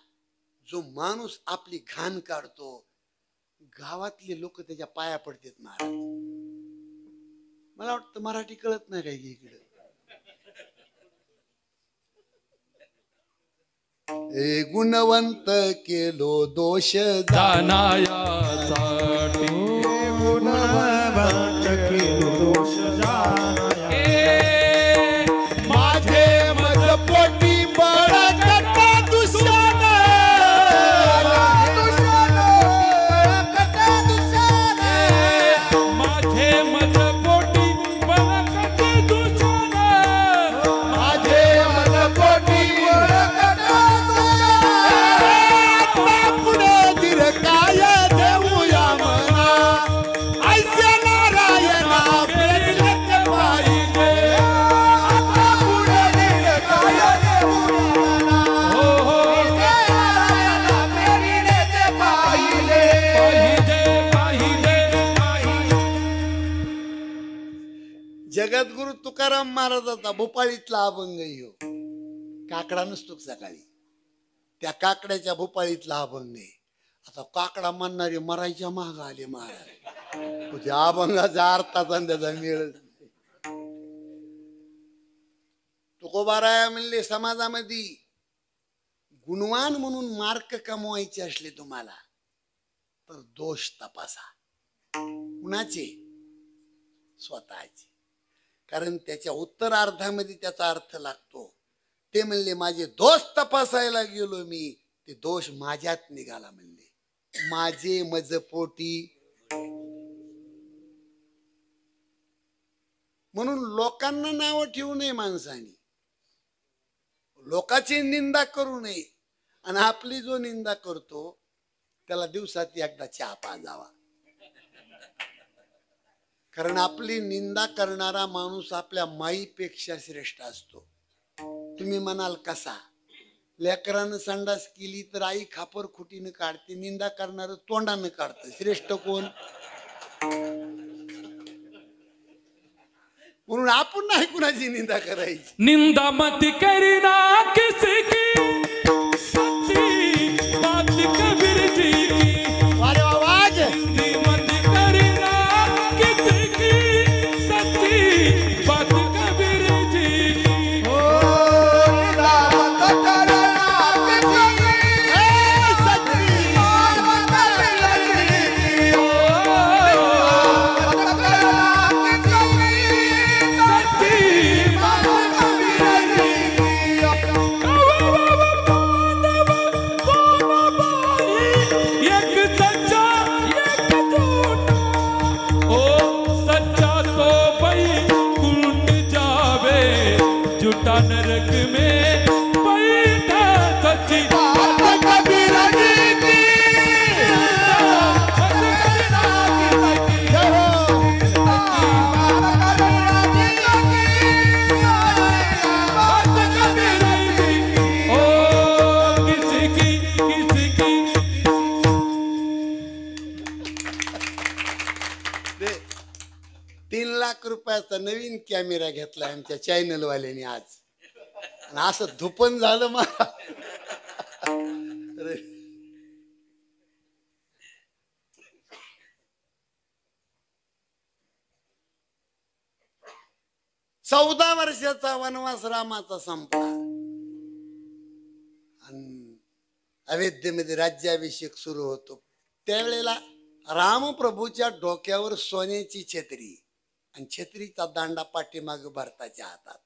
जो माणूस आपली घाण काढतो, गावातले लोक त्याच्या पाया पडतात. महाराज, मला वाटतं मराठी कळत नाही काय इकडे. ए गुणवंत केलो दोष जानायासाठी, गुणवंत केलो दोष जानाया, माझे मज पोटी बळ कटा दुशान, माझे मज पोटी बळकट दुशान, माझे मज पोटी पुढे दीर्घकाय देऊया म्हणा, ऐसे नारायणा भेटले पाहिजे. पुढे दीर्घकाय देऊया म्हणा, नारायणा भेटले पाहिजे. जगद्गुरु तुकाराम महाराजाचा भोपाळीतला अभंग हो. काकडा नसतो सकाळी, त्या काकड्याच्या भोपाळीतला अभंग आहे. आता काकडा म्हणणारे मरायच्या माग आले महाराज. त्या अभंगाचा अर्थाचा त्याचा मेळ. तुकोबाराया म्हणले, समाजामध्ये गुणवान म्हणून मार्क कमवायचे असले तुम्हाला तर दोष तपासा. कुणाचे? स्वतःचे. कारण त्याच्या उत्तरार्धामध्ये त्याचा अर्थ लागतो. ते म्हणले, माझे दोष तपासायला गेलो मी ते दोष माझ्यात निघाला म्हणले, माझे मज पोटी. म्हणून लोकांना नाव ठेवू नये माणसाने, लोकांची निंदा करू नये, आणि आपली जो निंदा करतो त्याला दिवसात एकदा चहा पाजावा. कारण आपली निंदा करणारा माणूस आपल्या माईपेक्षा श्रेष्ठ असतो. तुम्ही म्हणाल कसा? लेकरानं संडास केली तर आई खापर खुटीनं काढते, निंदा करणार तोंडानं काढतं. श्रेष्ठ कोण? म्हणून आपण नाही कुणाची निंदा करायची. निंदा मत करीना किसी की, सच्ची बात कबीर जी की. वारे आवाज निंदा मत करीना किसी की, सच्ची बात कबीर जी की. नरक में पैठा सच्ची कबीर जी की. ओ किसी की 3 लाख रुपयाचा नवीन कॅमेरा घेतला आमच्या चॅनल वाल्याने आज, आणि असं धुपन झालं मला. अरे 14 वर्षाचा वनवास रामाचा संपला आणि अयोध्येमध्ये राज्याभिषेक सुरू होतो. त्यावेळेला रामप्रभूच्या डोक्यावर सोन्याची छत्री आणि छत्रीचा दांडा पाठीमाग भरताच्या हातात.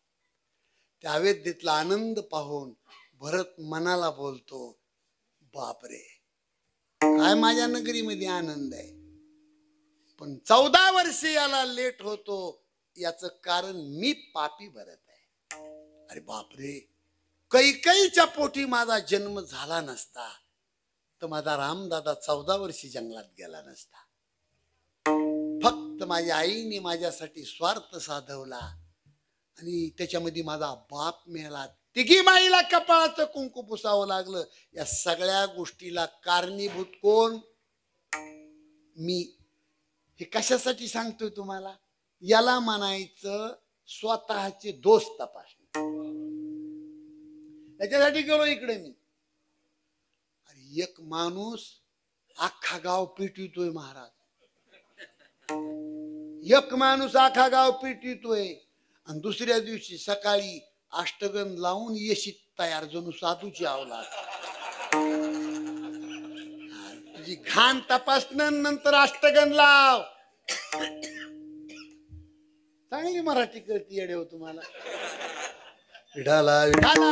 त्या अयोध्येतला आनंद पाहून भरत मनाला बोलतो, बापरे काय माझ्या नगरीमध्ये आनंद आहे. पण 14 वर्ष याला लेट होतो, याचं कारण मी पापी भरत आहे. अरे बापरे, कैकेयीच्या पोटी माझा जन्म झाला नसता तर माझा रामदादा 14 वर्षी जंगलात गेला नसता. फक्त माझ्या आईने माझ्यासाठी स्वार्थ साधवला आणि त्याच्यामध्ये माझा बाप मेला. तिघी माईला कपाळाचं कुंकू पुसावं लागलं. या सगळ्या गोष्टीला कारणीभूत कोण? मी. हे कशासाठी सांगतोय तुम्हाला? याला म्हणायचं स्वतःचे दोष तपासणे. त्याच्यासाठी गेलो इकडे मी. अरे एक माणूस अख्खा गाव पिटवितोय महाराज, एक माणूस अख्खा गाव पिटवितोय आणि दुसऱ्या दिवशी सकाळी अष्टगन लावून येशीत तयार, जणू साधूची अवलाद. तुझी घाण तपासणं नंतर अष्टगन लाव. चांगली मराठी कळती येडे हो तुम्हाला. विठाला विठाला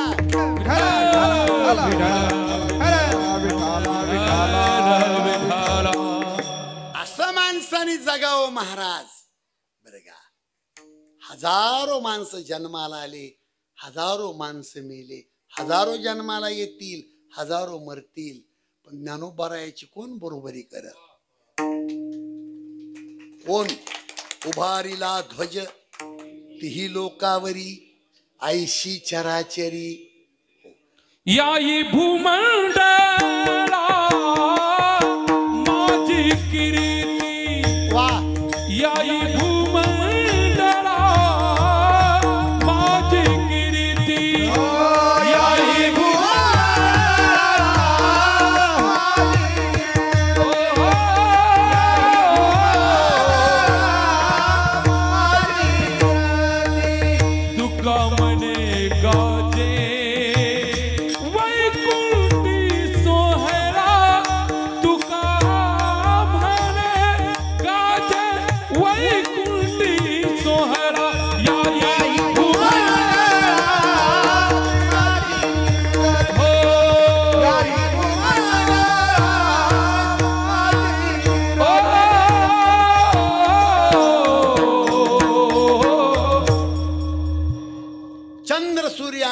असं माणसाने जगावं महाराज. बरं का, हजारो माणसं जन्माला आले, हजारो माणसं मेले, हजारो जन्माला येतील, हजारो मरतील, पण ज्ञानोबरायाची कोण बरोबरी करत? कोण? उभारिला ध्वज तिही लोकावरी, ऐशी चराचरी. याई भूमंडला माझी किरीटी. वा, याई भूमंडला माझी किरीटी. याई दुका मने गाजे वैकुंठी सोहे.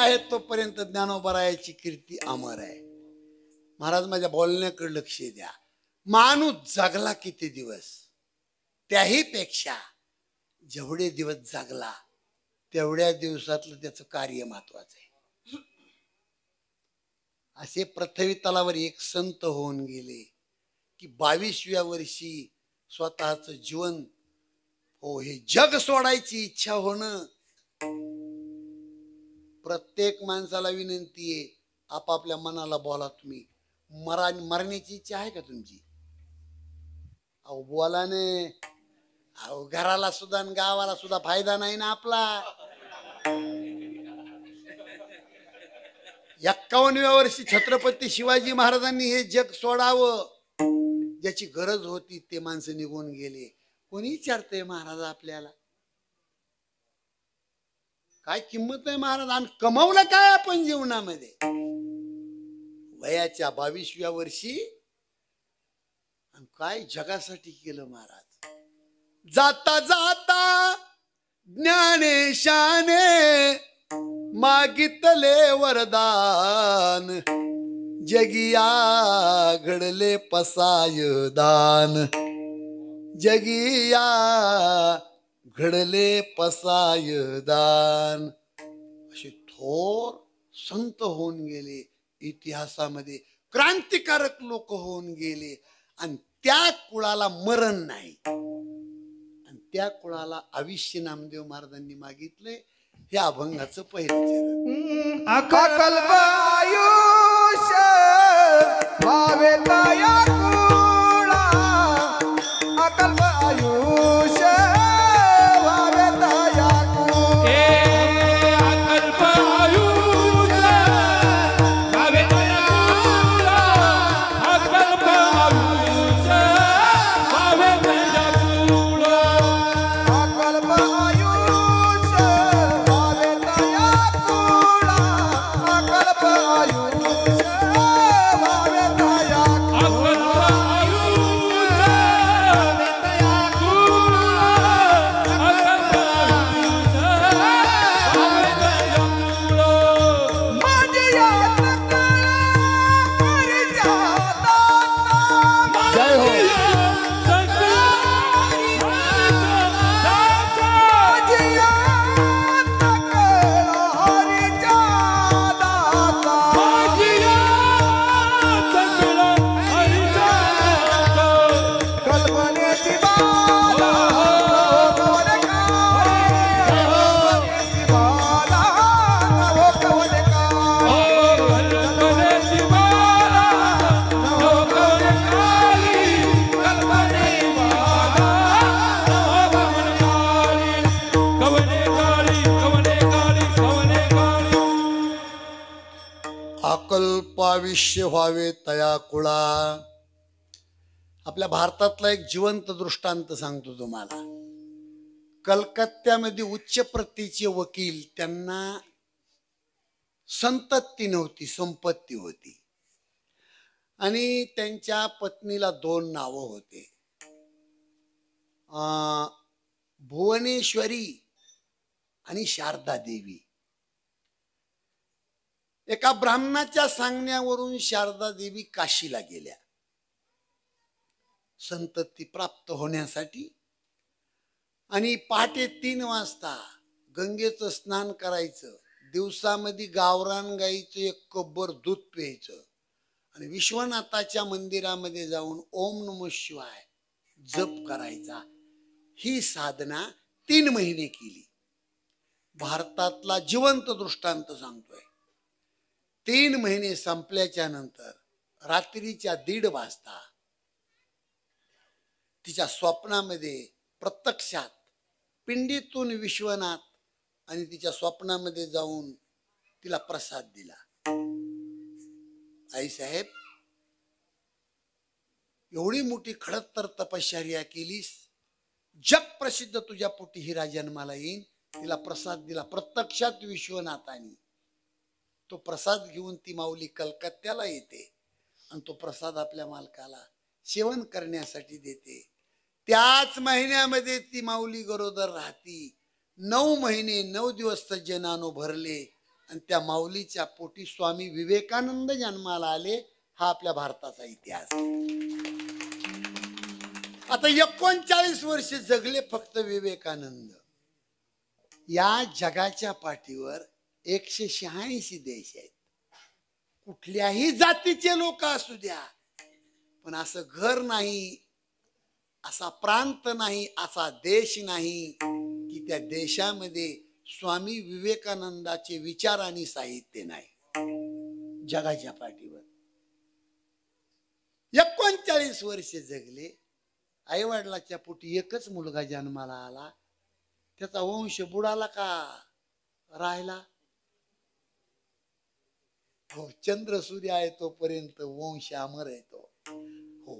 आहेत तोपर्यंत ज्ञानोबरायाची कीर्ती अमर आहे. महाराज माझ्या बोलण्याकडे लक्ष द्या. माणूस जगला किती दिवस, त्याही पेक्षा जेवढे दिवस जगला तेवढ्या दिवसातलं त्याचं कार्य महत्वाचं आहे. असे पृथ्वी तलावर एक संत होऊन गेले की 22व्या वर्षी स्वतःच जीवन हो हे जग सोडायची इच्छा होणं. प्रत्येक माणसाला विनंती आहे, आपापल्या मनाला बोला. तुम्ही मरण्याची इच्छा आहे का तुमची? अहो बोला ने. अहो घराला सुद्धा आणि गावाला सुद्धा फायदा नाही ना आपला. 51व्या वर्षी छत्रपती शिवाजी महाराजांनी हे जग सोडावं. ज्याची गरज होती ते माणसं निघून गेले. कोणी विचारतंय महाराज आपल्याला काय किंमत आहे महाराज, आणि कमावलं काय आपण जीवनामध्ये? वयाच्या 22व्या वर्षी आणि काय जगासाठी केलं महाराज. जाता जाता ज्ञानेशाने मागितले वरदान, जगिया घडले पसायदान, जगिया घडले पसायदान. असे थोर संत होऊन गेले, इतिहासामध्ये क्रांतिकारक लोक होऊन गेले. आणि त्या कुळाला मरण नाही, आणि त्या कुळाला आयुष्य नामदेव महाराजांनी मागितले. हे अभंगाचं पहिलं चरण. अकल्प आयुष्य भावे तया कुळा, अकल्प आयुष्य भावे तया कुळा. अकल्प आयुष्य भावे तया कुळा, अकल्प आयुष्य भावे तया कुळा. अकल्प आयुष्य भावे तया कुळा, अकल्प आयुष्य भावे तया माझी यात हरीच्या दाता. जय हो. माझी यात हरीच्या दाता. कल्पनेची बाला नवोकवने काळी, कल्पनेची बाला नवोकवने काळी. अकल्पाविष्य व्हावे तया कुळा. आपल्या भारतातला एक जिवंत दृष्टांत सांगतो तुम्हाला. कलकत्त्यामध्ये उच्च प्रतीचे वकील, त्यांना संतती नव्हती, संपत्ती होती. आणि त्यांच्या पत्नीला 2 नावं होते, भुवनेश्वरी आणि शारदा देवी. एका ब्राह्मणाच्या सांगण्यावरून शारदा देवी काशीला गेल्या संतती प्राप्त होण्यासाठी. आणि पहाटे 3 वाजता गंगेचं स्नान करायचं, दिवसामध्ये गावरान गाईचं 1 कब्बर दूध प्यायचं, आणि विश्वनाथाच्या मंदिरामध्ये जाऊन ओम नमः शिवाय जप करायचा. ही साधना 3 महिने केली. भारतातला जिवंत दृष्टांत सांगतोय. 3 महिने संपल्याच्या नंतर रात्रीच्या 1:30 वाजता तिच्या स्वप्नामध्ये प्रत्यक्षात पिंडीतून विश्वनाथ आणि तिच्या स्वप्नामध्ये जाऊन तिला प्रसाद दिला. आई साहेब, एवढी मोठी खडतर तपश्चर्या केलीस, जग प्रसिद्ध तुझ्या पोटी हिरा जन्माला येईन. तिला प्रसाद दिला प्रत्यक्षात विश्वनाथाने. तो प्रसाद घेऊन ती माऊली कलकत्त्याला येते आणि तो प्रसाद आपल्या मालकाला सेवन करण्यासाठी देते. त्याच महिन्यामध्ये ती माऊली गरोदर राहती. 9 महिने 9 दिवस सज्जनानो भरले आणि त्या माऊलीच्या पोटी स्वामी विवेकानंद जन्माला आले. हा आपल्या भारताचा इतिहास. आता 39 वर्ष जगले फक्त विवेकानंद. या जगाच्या पाठीवर 186 देश आहेत. कुठल्याही जातीचे लोक असू द्या, पण असं घर नाही, असा प्रांत नाही, असा देश नाही की त्या देशामध्ये स्वामी विवेकानंदाचे विचार आणि साहित्य नाही. जगाच्या पाठीवर 39 वर्ष जगले. आई वडिलाच्या पोटी एकच मुलगा जन्माला आला. त्याचा वंश बुडाला का राहिला? हो, चंद्र सूर्य आहे तोपर्यंत वंश अमर आहे तो. हो,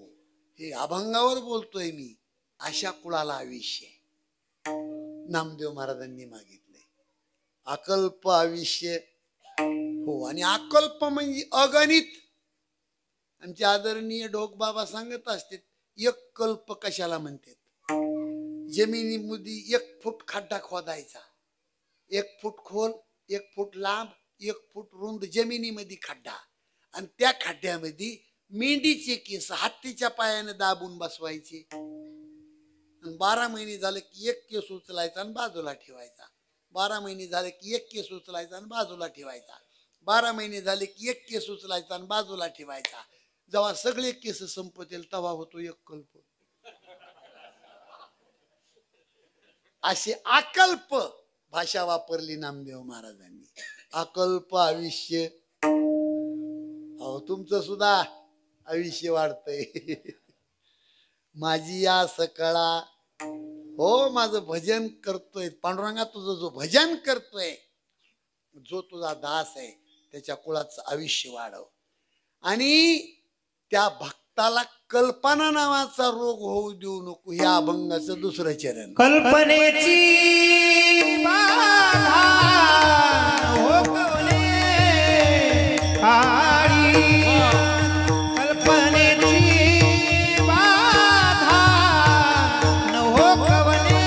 हे अभंगावर बोलतोय मी. अशा कुळाला आयुष्य नामदेव महाराजांनी मागितले. अकल्प आयुष्य. हो, आणि अकल्प म्हणजे अगणित. आमचे आदरणीय ढोकबाबा सांगत असते, एक कल्प कशाला म्हणतात? जमिनीमध्ये 1 फूट खड्डा खोदायचा, 1 फूट खोल, 1 फूट लांब, 1 फूट रुंद जमिनीमध्ये खड्डा, आणि त्या खड्ड्यामध्ये मेंढीचे केस हत्तीच्या पायाने दाबून बसवायचे. 12 महिने झाले की 1 केस उचलायचा आणि बाजूला ठेवायचा. 12 महिने झाले की 1 केस उचलायचा आणि बाजूला ठेवायचा. 12 महिने झाले की 1 केस उचलायचा आणि बाजूला ठेवायचा. जेव्हा सगळे केस संपतील तेव्हा होतो 1 कल्प. अशी अकल्प भाषा वापरली नामदेव महाराजांनी. अकल्प आयुष्य. अहो, तुमचं सुद्धा आयुष्य वाढतंय. माझी या सकळा. हो, माझं भजन करतोय पांडुरंगा. तुझं जो भजन करतोय, जो तुझा दास आहे, त्याच्या कुळाचं आयुष्य वाढव. आणि त्या भक्ताला कल्पना नावाचा रोग होऊ देऊ नको. हे अभंगाचं 2रं चरण. कल्पनेची बाधा होकवणे काळी. कल्पनेची बाधा न होकवणे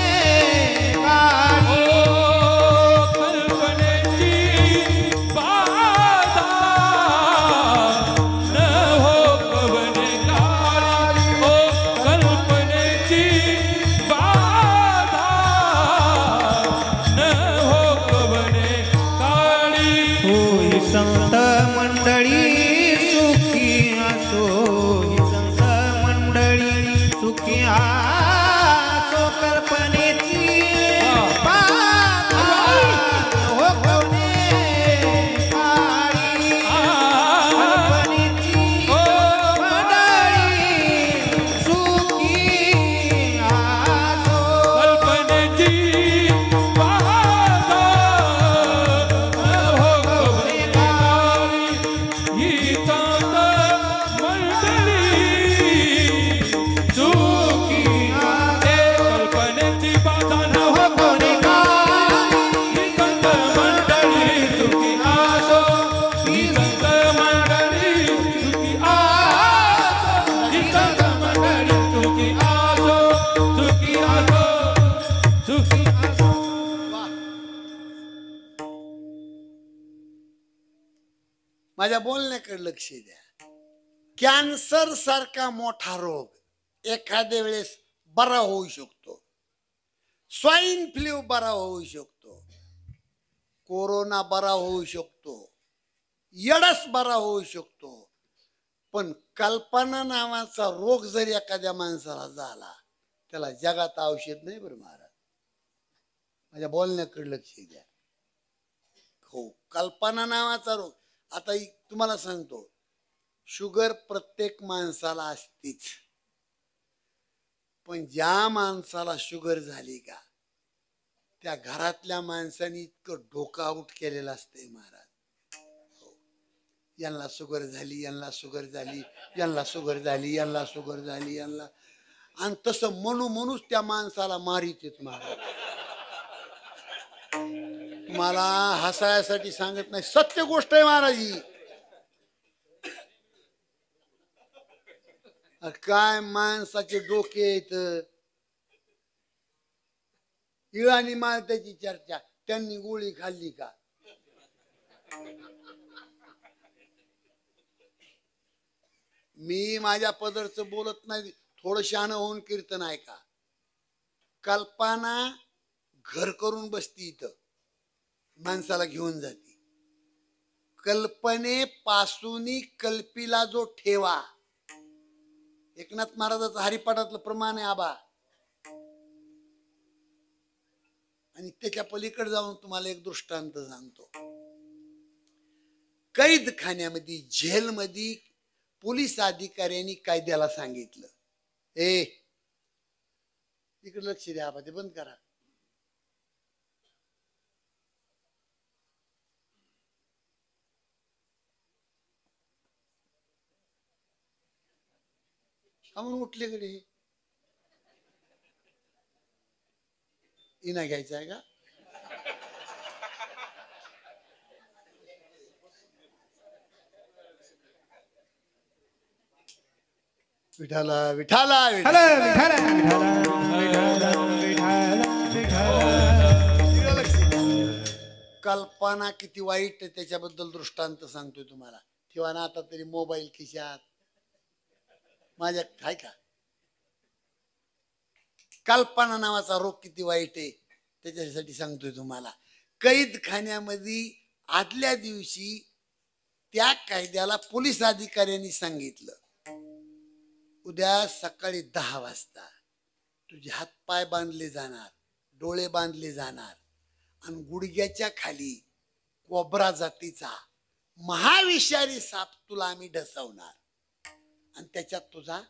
काळी. कल्पनेची बाधा न हो कवने काळी. ओ कल्पनेची बाधा न हो कवने काळी. होई संत मंडळी सुखी असो. ही संत मंडळी सुखी असो. कल्पनेची बाधा होकवणे काळी. कल्पनेची मंडळी सुखी असो. कल्पनेची बाधा न हो कवने काळी. ही संत मंडळी सुखी आहे. कल्पनेची बाधा न हो होकवणे काळी. ही संत मंडळी सुखी असो. ही संत मंडळी सुखी असो. ही संत मंडळी सुखी असो. सुखी असो. सुखी असो. माझ्या बोलण्याकडे लक्ष द्या. कॅन्सर सारखा मोठा रोग एखाद्या वेळेस बरा होऊ शकतो. स्वाईन फ्लू बरा होऊ शकतो. कोरोना बरा होऊ शकतो. एड्स बरा होऊ शकतो. पण कल्पना नावाचा रोग जर एखाद्या माणसाला झाला, त्याला जगात औषध नाही बरं महाराज. माझ्या बोलण्याकडे लक्ष द्या. हो, कल्पना नावाचा रोग. आता तुम्हाला सांगतो, शुगर प्रत्येक माणसाला असतेच. पण ज्या माणसाला शुगर झाली का, त्या घरातल्या माणसाने इतकं डोकं आऊट केलेलं असतंय महाराज. हो, यांना शुगर झाली, यांना शुगर झाली, यांना शुगर झाली, यांना शुगर झाली, यांना. आणि तसं म्हणूनच त्या माणसाला मारीत येत महाराज. मला हसायसाठी सांगत नाही, सत्य गोष्ट आहे महाराज ही. काय माणसाचे डोके आहेत. इळानी माळत्याची चर्चा. त्यांनी गोळी खाल्ली का? मी माझ्या पदरचं बोलत नाही, थोडं शहाणं होऊन कीर्तन ऐका. कल्पना घर करून बसती इथं, माणसाला घेऊन जाते. कल्पनेपासून कल्पीला जो ठेवा, एकनाथ महाराजाचं हरिपाठातलं प्रमाण आहे आबा. आणि त्याच्या पलीकडे जाऊन तुम्हाला एक दृष्टांत सांगतो. कैद खान्यामध्ये, जेलमध्ये पोलीस अधिकाऱ्यांनी कायद्याला सांगितलं, ए इकडे लक्ष द्या आबा, ते बंद करा. म्हणून उठले कडे इना घ्यायचा आहे का? विठाला विठाला कल्पना किती वाईट आहे त्याच्याबद्दल दृष्टांत सांगतोय तुम्हाला. ठेवा ना आता तरी मोबाईल खिशात. माझ्या काय का कल्पना नावाचा रोग किती वाईट आहे त्याच्यासाठी सांगतोय तुम्हाला. कैद खान्यामध्ये आदल्या दिवशी त्या कायद्याला पोलीस अधिकाऱ्यांनी सांगितलं, उद्या सकाळी 10 वाजता तुझे हातपाय बांधले जाणार, डोळे बांधले जाणार आणि गुडघ्याच्या खाली कोब्रा जातीचा महाविषारी साप तुला आम्ही ढसवणार आणि त्याच्यात तुझा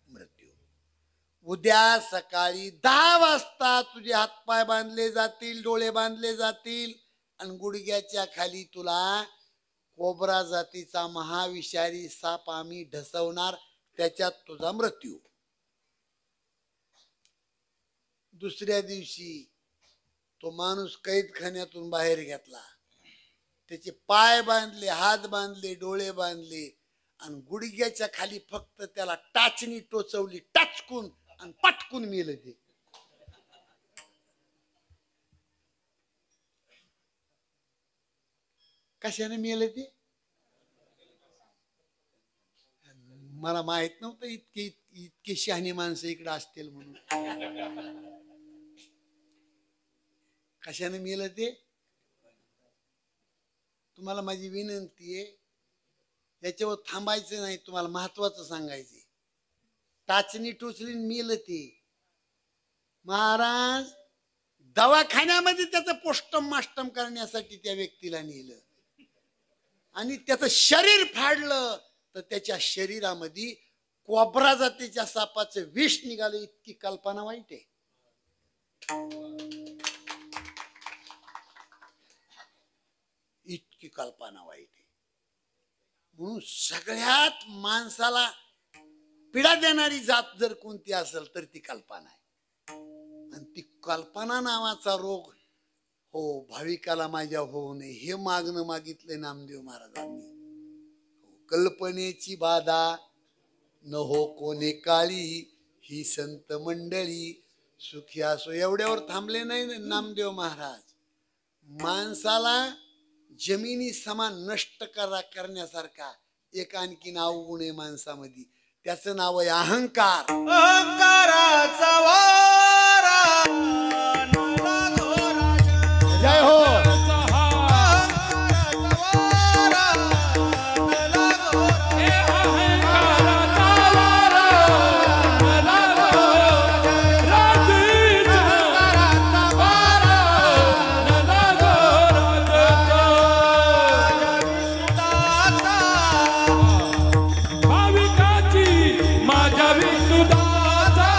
मृत्यू. उद्या सकाळी 10 वाजता तुझे हातपाय बांधले जातील, डोळे बांधले जातील आणि गुडघ्याच्या खाली तुला कोब्रा जातीचा महाविषारी साप आम्ही ढसवणार, त्याच्यात तुझा मृत्यू. दुसऱ्या दिवशी तो माणूस कैदखान्यातून बाहेर घेतला, त्याचे पाय बांधले, हात बांधले, डोळे बांधले आणि गुडघ्याच्या खाली फक्त त्याला टाचणी टोचवली, टाचकून आणि पटकून मेलं. ते कशाने मेलं ते मला माहित नव्हतं. इतके शहाणी माणसं इकडे असतील म्हणून. कशाने मेलं ते तुम्हाला माझी विनंती आहे, याच्यावर थांबायचं नाही, तुम्हाला महत्वाचं सांगायचे. टाचणी टोचली मेलं ते. महाराज दवाखान्यामध्ये त्याचं पोस्टमार्टम करण्यासाठी त्या व्यक्तीला नेलं आणि त्याचं शरीर फाडलं तर त्याच्या शरीरामध्ये कोब्रा जातीच्या सापाचं विष निघालं. इतकी कल्पना वाईट आहे. इतकी कल्पना वाईट आहे. म्हणून सगळ्यात माणसाला पीडा देणारी जात जर कोणती असेल तर ती कल्पना आहे. आणि ती कल्पना नावाचा रोग हो भाविकाला माझ्या होऊ नये हे मागणं मागितले नामदेव महाराजांनी. कल्पनेची बाधा न हो कोणी काळी, ही संत मंडळी सुखी असो. एवढ्यावर थांबले नाही नामदेव महाराज. माणसाला जमिनी समान नष्ट करण्यासारखा एक आणखी नाव गुण आहे माणसामध्ये, त्याचं नाव आहे अहंकार. अहंकाराचा वारा जय हो. भाविकाची माझ्या विसुदाचा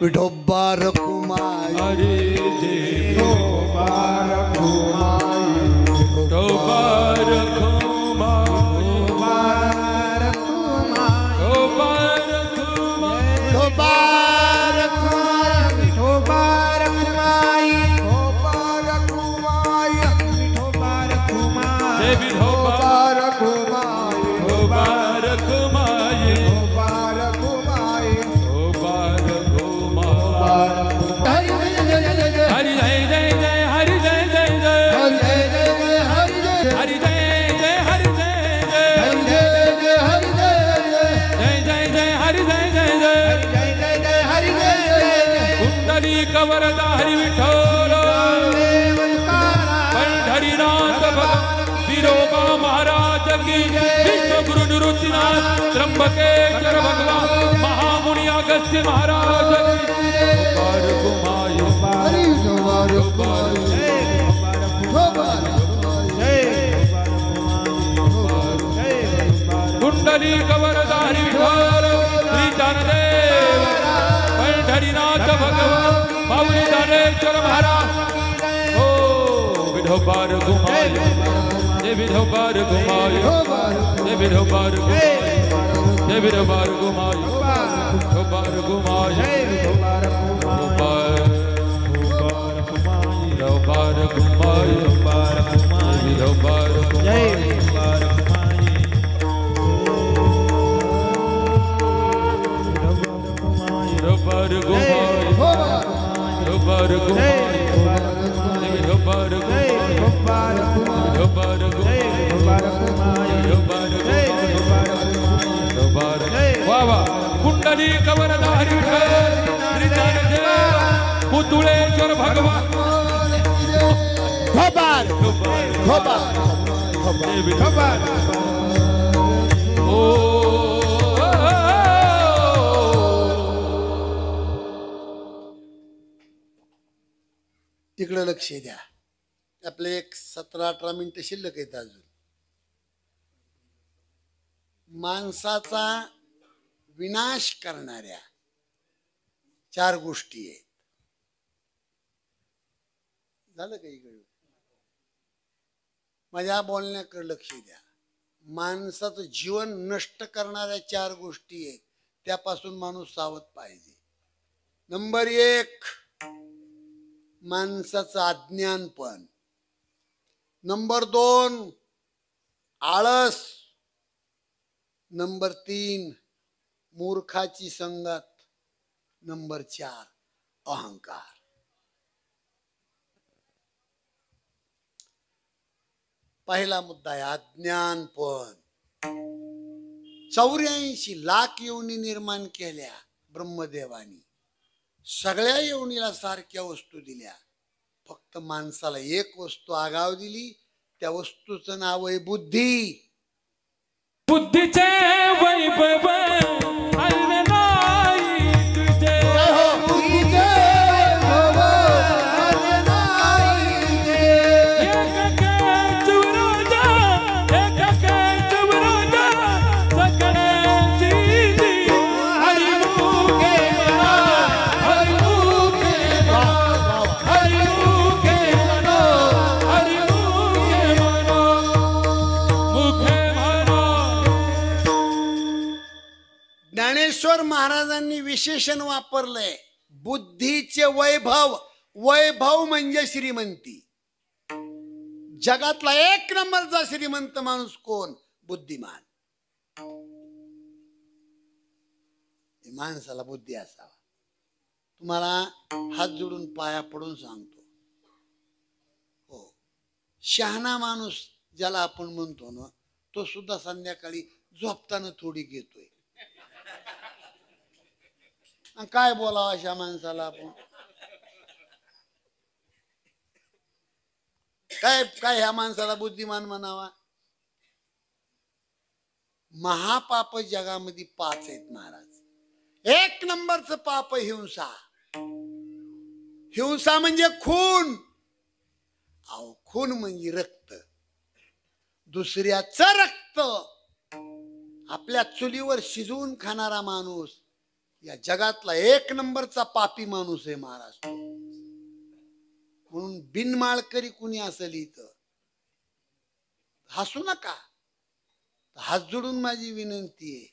विठोबा रखुमाई हरी देव विठोबा रखुमाई विठोबा रखुमाई विठोबा रखुमाई विठोबा विठोबा रखुमाई विठोबा रखुमाई विठोबा रखुमाई जय विठोबा रखुमाई विठोबा रखुमाई विठोबा रखुमाई विठोबा रखुमाई हरि जय जय जय जय हरि जय जय जय हरि जय जय जय हरि जय जय जय हरि जय हरि जय जय हरि जय जय हरि जय जय हरि जय जय जय जय हरि जय जय जय जय जय जय हरि जय जय कुंडली कवरदा हरि विठोर पंढरीनाथ भगवान विरोबा महाराज की विश्व गुरु निवृत्तीनाथ त्र्यंबकेश्वर भगवान महामुनि अगस्त्य महाराज की बार घुमाई हरि विठोबा कुंडली कवरदा हरि विठोर श्री ज्ञानदेव पंढरीनाथ भगवान माऊली दानेश्वर महाराज हो विठोबा घुमाई जय विठोबा घुमाई जय विठोबा घुमाई जय विठोबा घुमाई विठोबा घुमाई विठोबा घुमाई विठोबा घुमाई विठोबा घुमाई विठोबा घुमाई विठोबा घुमाई वा वा कुंडली कवरदा हरि विठोर श्री ज्ञानदेव पुतुळेश्वर भगवान धोबार धोबार जय विठोबा ओ तिकडे लक्ष द्या. आपले एक 17-18 मिनिटं शिल्लक आहेत अजून. माणसाचा विनाश करणाऱ्या 4 गोष्टी आहेत. झालं का इकडे? माझ्या बोलण्याकडे लक्ष द्या. माणसाचं जीवन नष्ट करणाऱ्या 4 गोष्टी आहेत, त्यापासून माणूस सावध पाहिजे. नंबर 1 माणसाचं अज्ञानपण. नंबर 2 आळस. नंबर 3 मूर्खाची संगत. नंबर 4 अहंकार. पहिला मुद्दा आहे अज्ञानपण. 84 लाख योनी निर्माण केल्या ब्रह्मदेवानी. सगळ्या योनीला सारख्या वस्तू दिल्या, फक्त माणसाला एक वस्तू आगाव दिली. त्या वस्तूचं नाव आहे बुद्धी. बुद्धीचे वैभव अन्य नाही तुझे. एक केच विरोधा, एक केच विरोधा, सकळांची ती. हरिमुखे म्हणा, हरिमुखे म्हणा, हरिमुखे म्हणा, हरिमुखे म्हणा, मुखे म्हणा. ज्ञानेश्वर महाराजांनी विशेषण वापरलंय बुद्धीचे वैभव. वैभव म्हणजे श्रीमंती. जगातला 1 नंबरचा श्रीमंत माणूस कोण? बुद्धिमान. माणसाला बुद्धी असावा. तुम्हाला हात जोडून पाया पडून सांगतो, हो, शहाणा माणूस ज्याला आपण म्हणतो ना, तो सुद्धा संध्याकाळी झोपताना थोडी घेतोय. काय बोलावं अशा माणसाला आपण? काय काय ह्या माणसाला बुद्धिमान म्हणावा? महापाप जगामध्ये 5 आहेत महाराज. 1 नंबरचं पाप हिंसा. हिंसा म्हणजे खून. अहो, खून म्हणजे रक्त. दुसऱ्याचं रक्त आपल्या चुलीवर शिजवून खाणारा माणूस या जगातला 1 नंबरचा पापी माणूस आहे महाराष्ट्र. म्हणून बिनमाळकरी कुणी असेल इथं हसू नका. हात जोडून माझी विनंती आहे,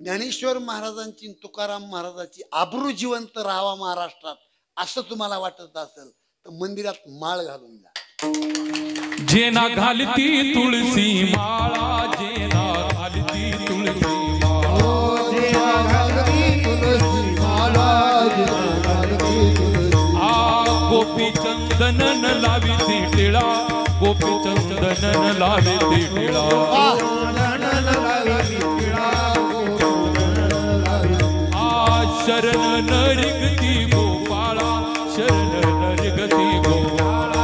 ज्ञानेश्वर महाराजांची तुकाराम महाराजांची आबरू जिवंत राहावा महाराष्ट्रात असं तुम्हाला वाटत असेल तर मंदिरात माळ घालून जा. जेना घालती तुळशी माळा, जेना घालती तुळशी गोपी चंदन लावी ती टिळा, गोपी चंदन लावी ती टिळा. शरण नरिगती गोपाळा, शरण नरिगती गोपाळा.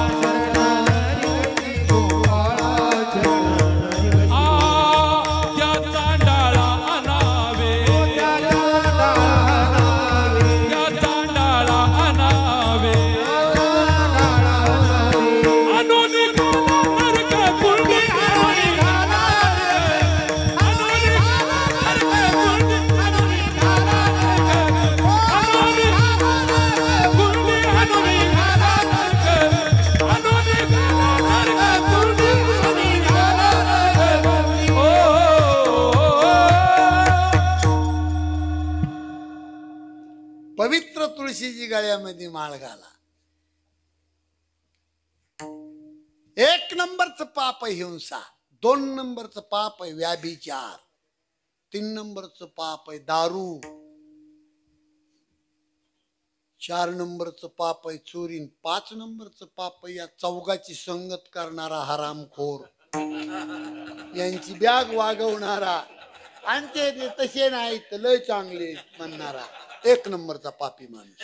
त्या चांडाळा अनावे, त्या चांडाळा अनावे. अनुनी नरक कुंडी, अनुनी पवित्र तुळशीची गळ्यामध्ये माळ घाला. 1 नंबरचं पाप आहे हिंसा, 2 नंबरचं पाप आहे व्याभिचार, 3 नंबरचं पाप आहे दारू, 4 नंबरचं पाप आहे चोरी, 5 नंबरचं पाप आहे या चौघाची संगत करणारा हरामखोर, यांची बॅग वागवणारा, आणि ते तसे नाहीत लय चांगले म्हणणारा 1 नंबरचा पापी माणूस.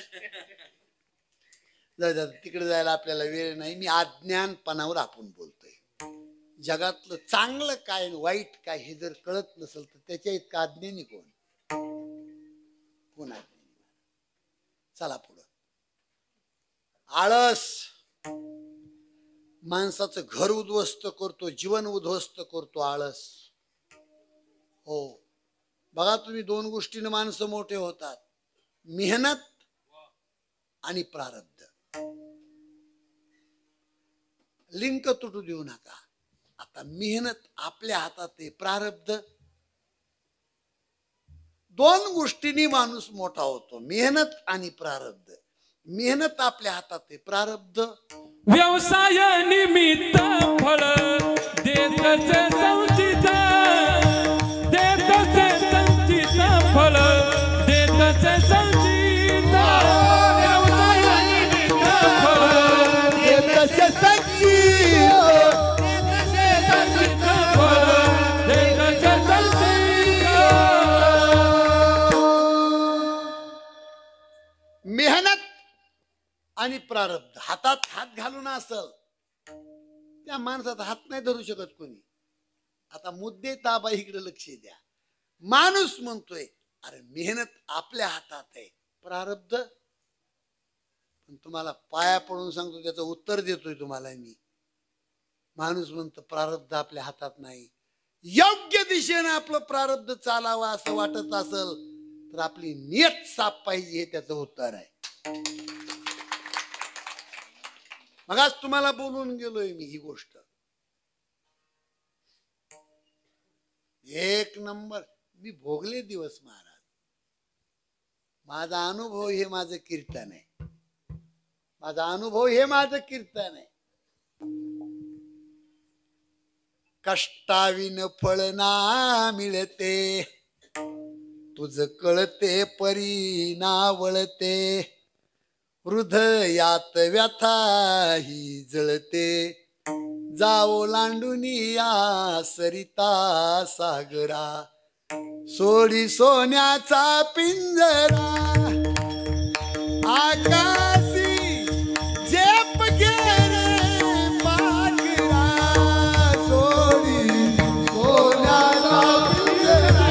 तिकडे जायला आपल्याला वेळ नाही. मी अज्ञानपणावर आपण बोलतोय. जगातलं चांगलं काय वाईट काय हे जर कळत नसेल तर त्याच्या इतका अज्ञानी कोण अज्ञानी. चला पुढं. आळस माणसाचं घर उद्ध्वस्त करतो, जीवन उद्ध्वस्त करतो आळस. हो बघा तुम्ही, 2 गोष्टीने माणसं मोठे होतात, मेहनत आणि प्रारब्ध. लिंक तुटू देऊ नका. आता मेहनत आपल्या हातात आहे, प्रारब्ध 2 गोष्टींनी माणूस मोठा होतो, मेहनत आणि प्रारब्ध. मेहनत आपल्या हातात आहे, प्रारब्ध व्यवसाय निमित्त फळ देतचे संचित, देतचे संचित फळ देतचे संचित. व्यवसाय निमित्त फळ देतचे संचित फळ देतचे संचित. मेहनत आणि प्रारब्ध हातात हात घालून असल त्या माणसात हात नाही धरू शकत कोणी. आता मुद्दे ताबा इकडे लक्ष द्या. माणूस म्हणतोय अरे मेहनत आपल्या हातात आहे, प्रारब्ध पण तुम्हाला पाया पडून सांगतो, त्याचं उत्तर देतोय तुम्हाला मी. माणूस म्हणतो प्रारब्ध आपल्या हातात नाही. योग्य दिशेने आपलं प्रारब्ध चालावं असं वाटत असल तर आपली नियत साफ पाहिजे, हे त्याचं उत्तर आहे. मग आज तुम्हाला बोलून गेलोय मी ही गोष्ट. 1 नंबर मी भोगले दिवस महाराज. माझा अनुभव हे माझं कीर्तन आहे, माझा अनुभव हे माझं कीर्तन आहे. कष्टाविन फळ ना मिळते, तुझ कळते परी ना वळते. हृदयात व्यथा ही जळते, जाओ लांडुनिया सरिता सागरा. सोडी सोन्याचा पिंजरा, आकाशी झेप गेले पाखरा. सोडी सोन्याचा पिंजरा,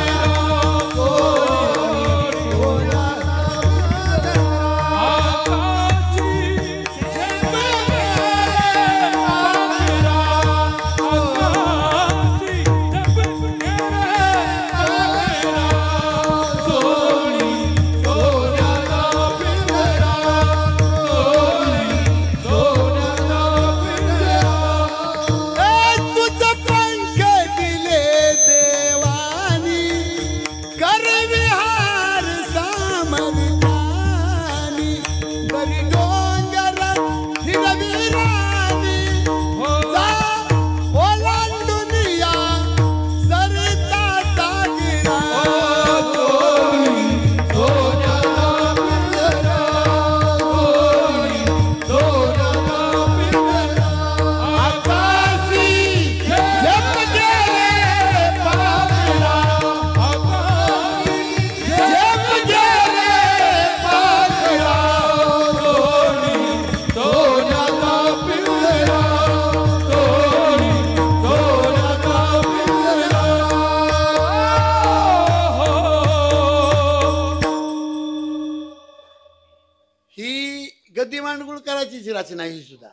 मांडगुळकराची रचना ही सुद्धा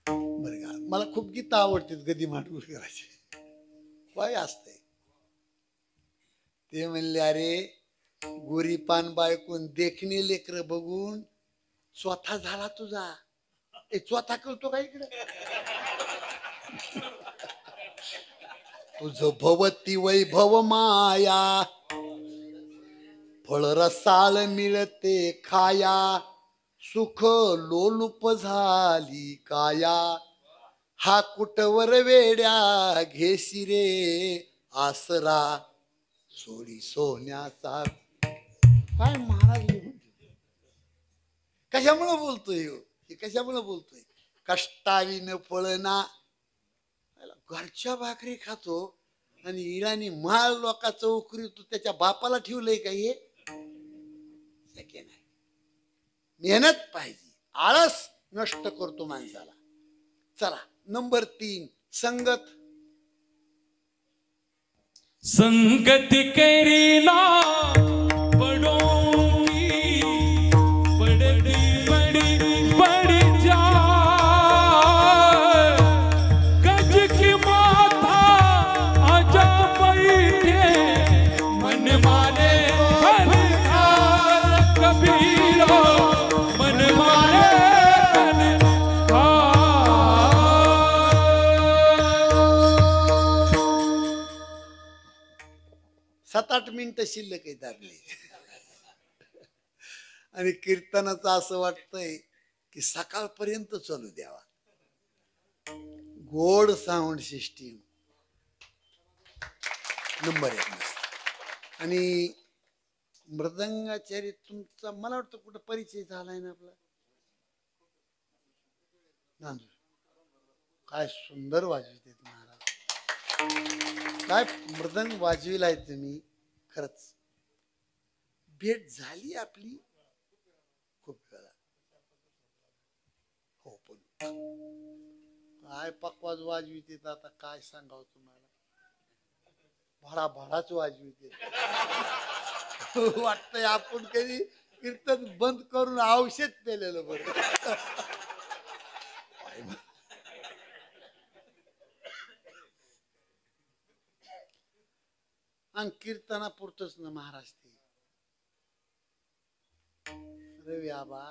बरं का. मला खूप गीत आवडतात गदी मांडगुळकराची. काय असतंय ते म्हणले, अरे गोरी पान बायकून देखणे लेकर बघून स्वतः झाला तुझा. स्वतः करतो का इकडे? तुझ भवती वैभव माया, फळ रसाळ मिळते खाया, सुख लोलुप झाली काया, हा कुटवर वेड्या घेसी रे आसरा, सोडी सोन्याचा. काय महाराज कशामुळे बोलतोय हो? हे कशामुळे बोलतोय? कष्टावीन फळना. घरच्या भाकरी खातो आणि इराणी माळ लोकांचं उकरी तू त्याच्या बापाला ठेवलंय का? हे शक्य नाही. मेहनत पाहिजे. आळस नष्ट करतो माणसाला. चला नंबर 3 संगत. संगति करीना बड़ों की, बड़ी बड़ी बड़ी जाए, गज की माथा आजा बैठे, मन माने बलिहार कबीरो, मन माने बलिहार. 7-8 मिनिटं शिल्लक आहेत आपली. आणि कीर्तनाचं असं वाटतंय की सकाळपर्यंत चालू द्यावा. गोड साऊंड सिस्टीम नंबर 1 मस्त. आणि मृदंगाचार्य तुमचा मला वाटतं कुठं परिचय झालाय ना आपला. नांदूर. काय सुंदर वाजवते महाराज. काय मृदंग वाजविलाय तुम्ही. खरंच भेट झाली आपली खूप वेळा. हो पण काय पकवाज वाजविते. आता काय सांगावं तुम्हाला. भडाभडाच वाजविते. वाटतंय आपण कधी कीर्तन बंद करून औषध पेलेलं बरं. आणि कीर्तनापुरतच ना महाराज ते. रवी आबा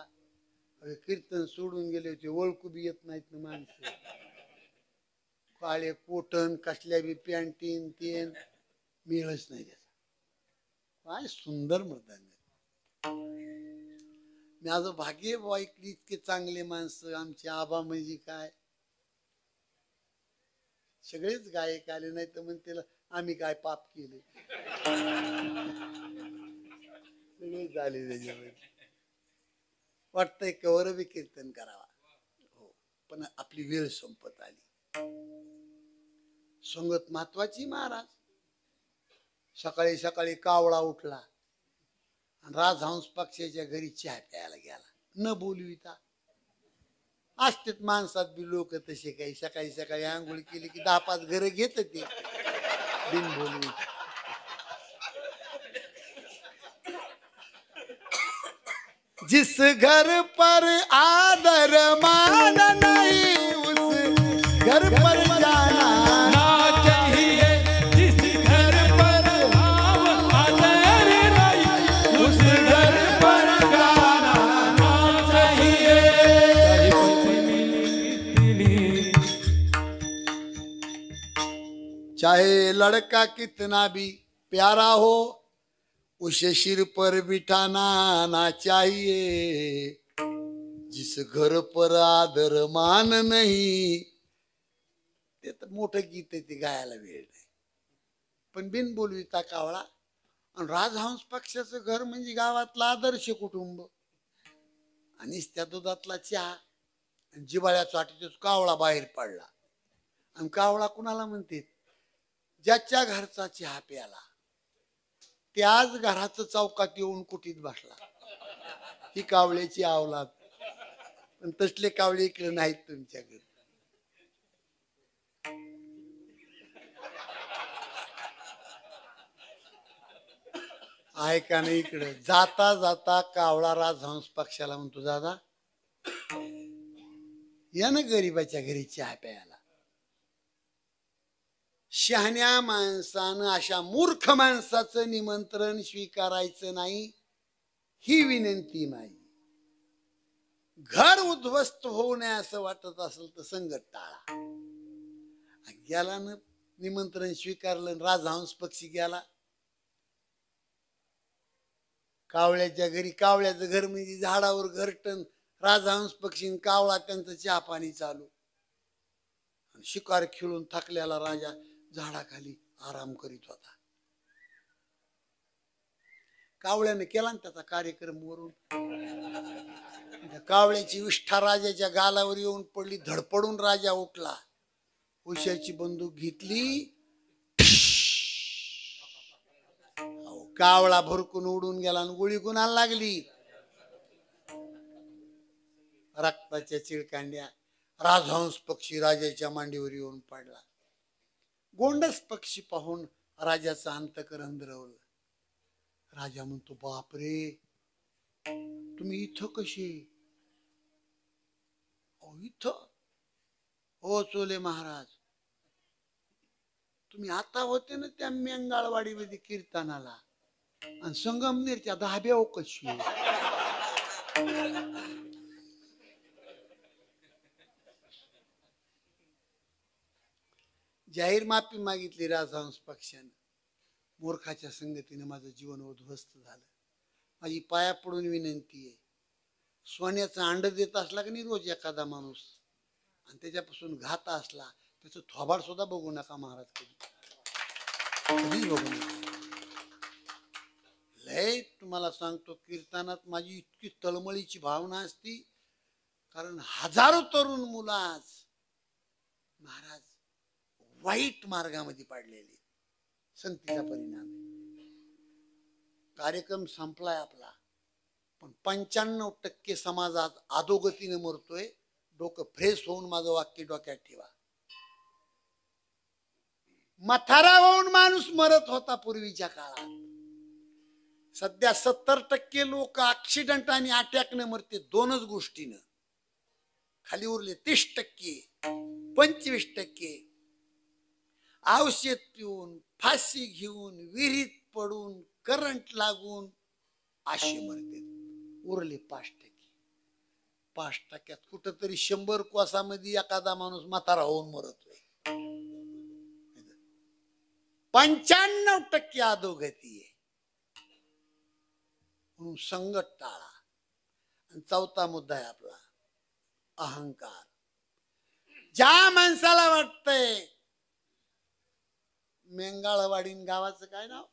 कीर्तन सोडून गेले होते. ओळखू बी येत नाहीत ना माणसं. काळे कोटन कसल्या बी पॅन्टीन तेन मिळच नाही त्याचा. काय सुंदर मृदंग. माझं भाग्य ऐकली इतके चांगले माणसं आमचे आबा. म्हणजे काय सगळेच गायक आले. नाही तर म्हणते आम्ही काय पाप केले. सगळेच आले त्याच्यामध्ये. वाटतंय कवर बी कीर्तन करावा. हो पण आपली वेळ संपत आली. संगत महत्वाची महाराज. सकाळी सकाळी कावळा उठला आणि राजहंस पक्षाच्या घरी चहा प्यायला गेला. न बोलविता. असतेच माणसात बी लोक तसे. काही सकाळी सकाळी आंघोळ केली की 10-5 घर घेत ते बिन बोलविता. जिस घर पर आदर मान नहीं उस घर पर जाना ना चाहिए. जिस घर पर भाव आदर नहीं, उस घर पर जाना ना चाहिए. चाहे लड़का कितना भी प्यारा हो, उसे सिर पर बिठाना ना चाहिए. जिस घर पर आदर मान नहीं. ते तर मोठं गीत आहे. ते गायला वेळ नाही. पण बिन बोलविता कावळा. आणि राजहंस पक्षाचं घर म्हणजे गावातलं आदर्श कुटुंब. आणि त्या दुधातला चहा आणि जिबाळ्या चाटीतच कावळा बाहेर पडला. आणि कावळा कुणाला म्हणते? ज्याच्या घरचा चहा प्याला त्याच घराचं चौकात येऊन कुटीत बसला. ही कावळ्याची अवलाद. पण तसले कावळे इकडे नाहीत तुमच्याकडे. आहे का नाही? इकडे जाता जाता कावळा राजहंस पक्षाला म्हणतो, दादा या ना गरीबाच्या घरी चहा प्यायला. शहाण्या माणसानं अशा मूर्ख माणसाचं निमंत्रण स्वीकारायचं नाही, ही विनंती माझी. घर उद्ध्वस्त होऊ नये असं वाटत असेल तर संगत टाळा. गेला ना निमंत्रण स्वीकारलं, राजहंस पक्षी गेला कावळ्याच्या घरी. कावळ्याचं घर म्हणजे झाडावर घरटण, राजहंस पक्षी कावळा त्यांचं चहा पाणी चालू. शिकार खेळून थकलेला राजा झाडाखाली आराम करीत होता. कावळ्याने केला ना त्याचा कार्यक्रम वरून. कावळ्याची विष्ठा राजाच्या गालावर येऊन पडली. धडपडून राजा उठला, उशाची बंदूक घेतली. कावळा भरकून उडून गेला आणि गोळी कुणाला लागली? रक्ताच्या चिळकांड्या. राजहंस पक्षी राजाच्या मांडीवर येऊन पडला. गोंडस पक्षी पाहून राजाचं अंतकरण द्रवलं. राजा म्हणतो, बापरे, तुम्ही इथं कशी? इथं? हो चोले महाराज, तुम्ही आता होते ना त्या मेंगाळवाडीमध्ये कीर्तनाला, आणि संगमनेरच्या धाब्यावर कशी? जाहीर माफी मागितली राजहंस पक्षाने. मूर्खाच्या संगतीने माझं जीवन उद्ध्वस्त झालं. माझी पाया पडून विनंती आहे, सोन्याचं अंड देत असला की नाही रोज एखादा माणूस, आणि त्याच्यापासून घात असला, त्याचं थोबाड सुद्धा बघू नका महाराज. कधीच बघू नका. लय तुम्हाला सांगतो, कीर्तनात माझी इतकी तळमळीची भावना असती, कारण हजारो तरुण मुलं आज महाराज वाईट मार्गामध्ये पाडलेली. संगतीचा परिणाम. कार्यक्रम संपलाय आपला, पण 95% समाज आज अधोगतीने मरतोय. डोकं फ्रेश होऊन माझं वाक्य डोक्यात ठेवा. म्हातारा होऊन माणूस मरत होता पूर्वीच्या काळात. सध्या 70% लोक ऍक्सिडेंट आणि अटॅकने मरते. दोनच गोष्टीनं. खाली उरले 30%, 25% औषध पिऊन, फाशी घेऊन, विहिरीत पडून, करंट लागून असे मरते. उरले 5%. 5%त कुठंतरी 100 कोसामध्ये एखादा माणूस म्हातारा होऊन मरतोय. 95% अधोगती आहे. म्हणून संगत टाळा. आणि 4था मुद्दा आहे आपला अहंकार. ज्या माणसाला वाटतंय मेंगाळवाडी गावाचं काय नाव,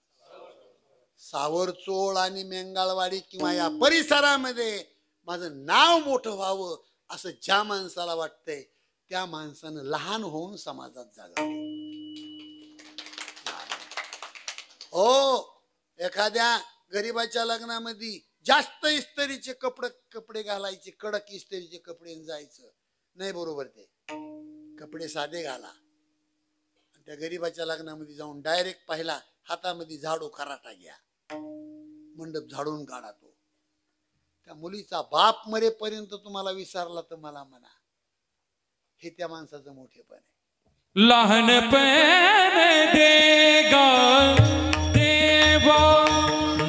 सावरचोळ आणि मेंगाळवाडी किंवा या परिसरामध्ये माझं नाव मोठं व्हावं असं ज्या माणसाला वाटतंय, त्या माणसानं लहान होऊन समाजात जागावं. हो, एखाद्या गरीबाच्या लग्नामध्ये जास्त इस्त्रीचे कपडे घालायचे, कडक इस्त्रीचे कपडे जायचं नाही. बरोबर, ते कपडे साधे घाला. त्या गरीबाच्या लग्नामध्ये जाऊन डायरेक्ट पाहिला, हातामध्ये झाडू खराटा घ्या, मंडप झाडून काढा. तो त्या मुलीचा बाप मरेपर्यंत तुम्हाला विसरला तर मला म्हणा. हे त्या माणसाचं मोठेपण आहे. लहानपण देगा देवा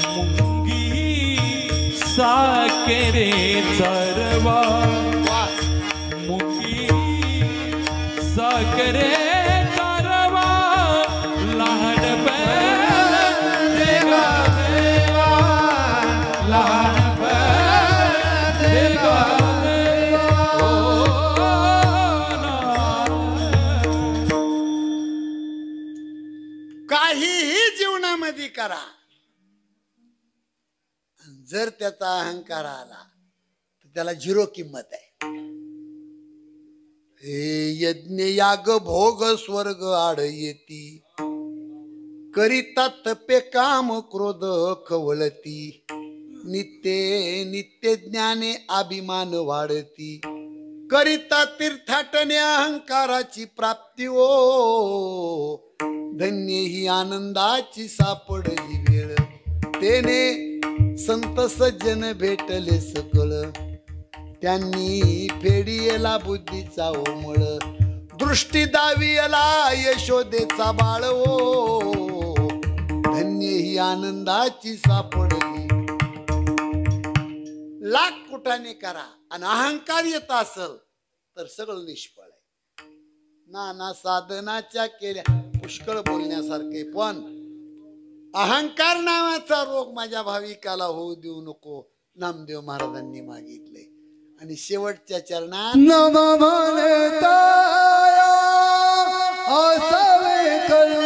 मुंगी साकेरे चरवा, मुंगी साकेरे करा. जर त्याचा अहंकार आला तर त्याला 0 किंमत आहे. हे यज्ञ याग भोग स्वर्ग आड येती, करिता तपे काम क्रोध खवळती, नित्य ज्ञाने अभिमान वाढती, करिता तीर्थाटने अहंकाराची प्राप्ती. ओ धन्य ही आनंदाची सापडली वेळ, तेने संत सज्जन भेटले सकळ. त्यांनी फेडियला बुद्धीचा ओमळ, दृष्टी दावियला यशोदेचा बाळ ओ, धन्य ही आनंदाची सापडली. लाख कुटाने करा आणि अहंकार येत असल तर सगळं निष्फळ आहे. नाना साधनाच्या केल्या पुष्कळ बोलण्यासारखे, पण अहंकार नावाचा रोग माझ्या भाविकाला होऊ देऊ नको, नामदेव महाराजांनी मागितले. आणि शेवटच्या चरणात नम म्हणता असावे कल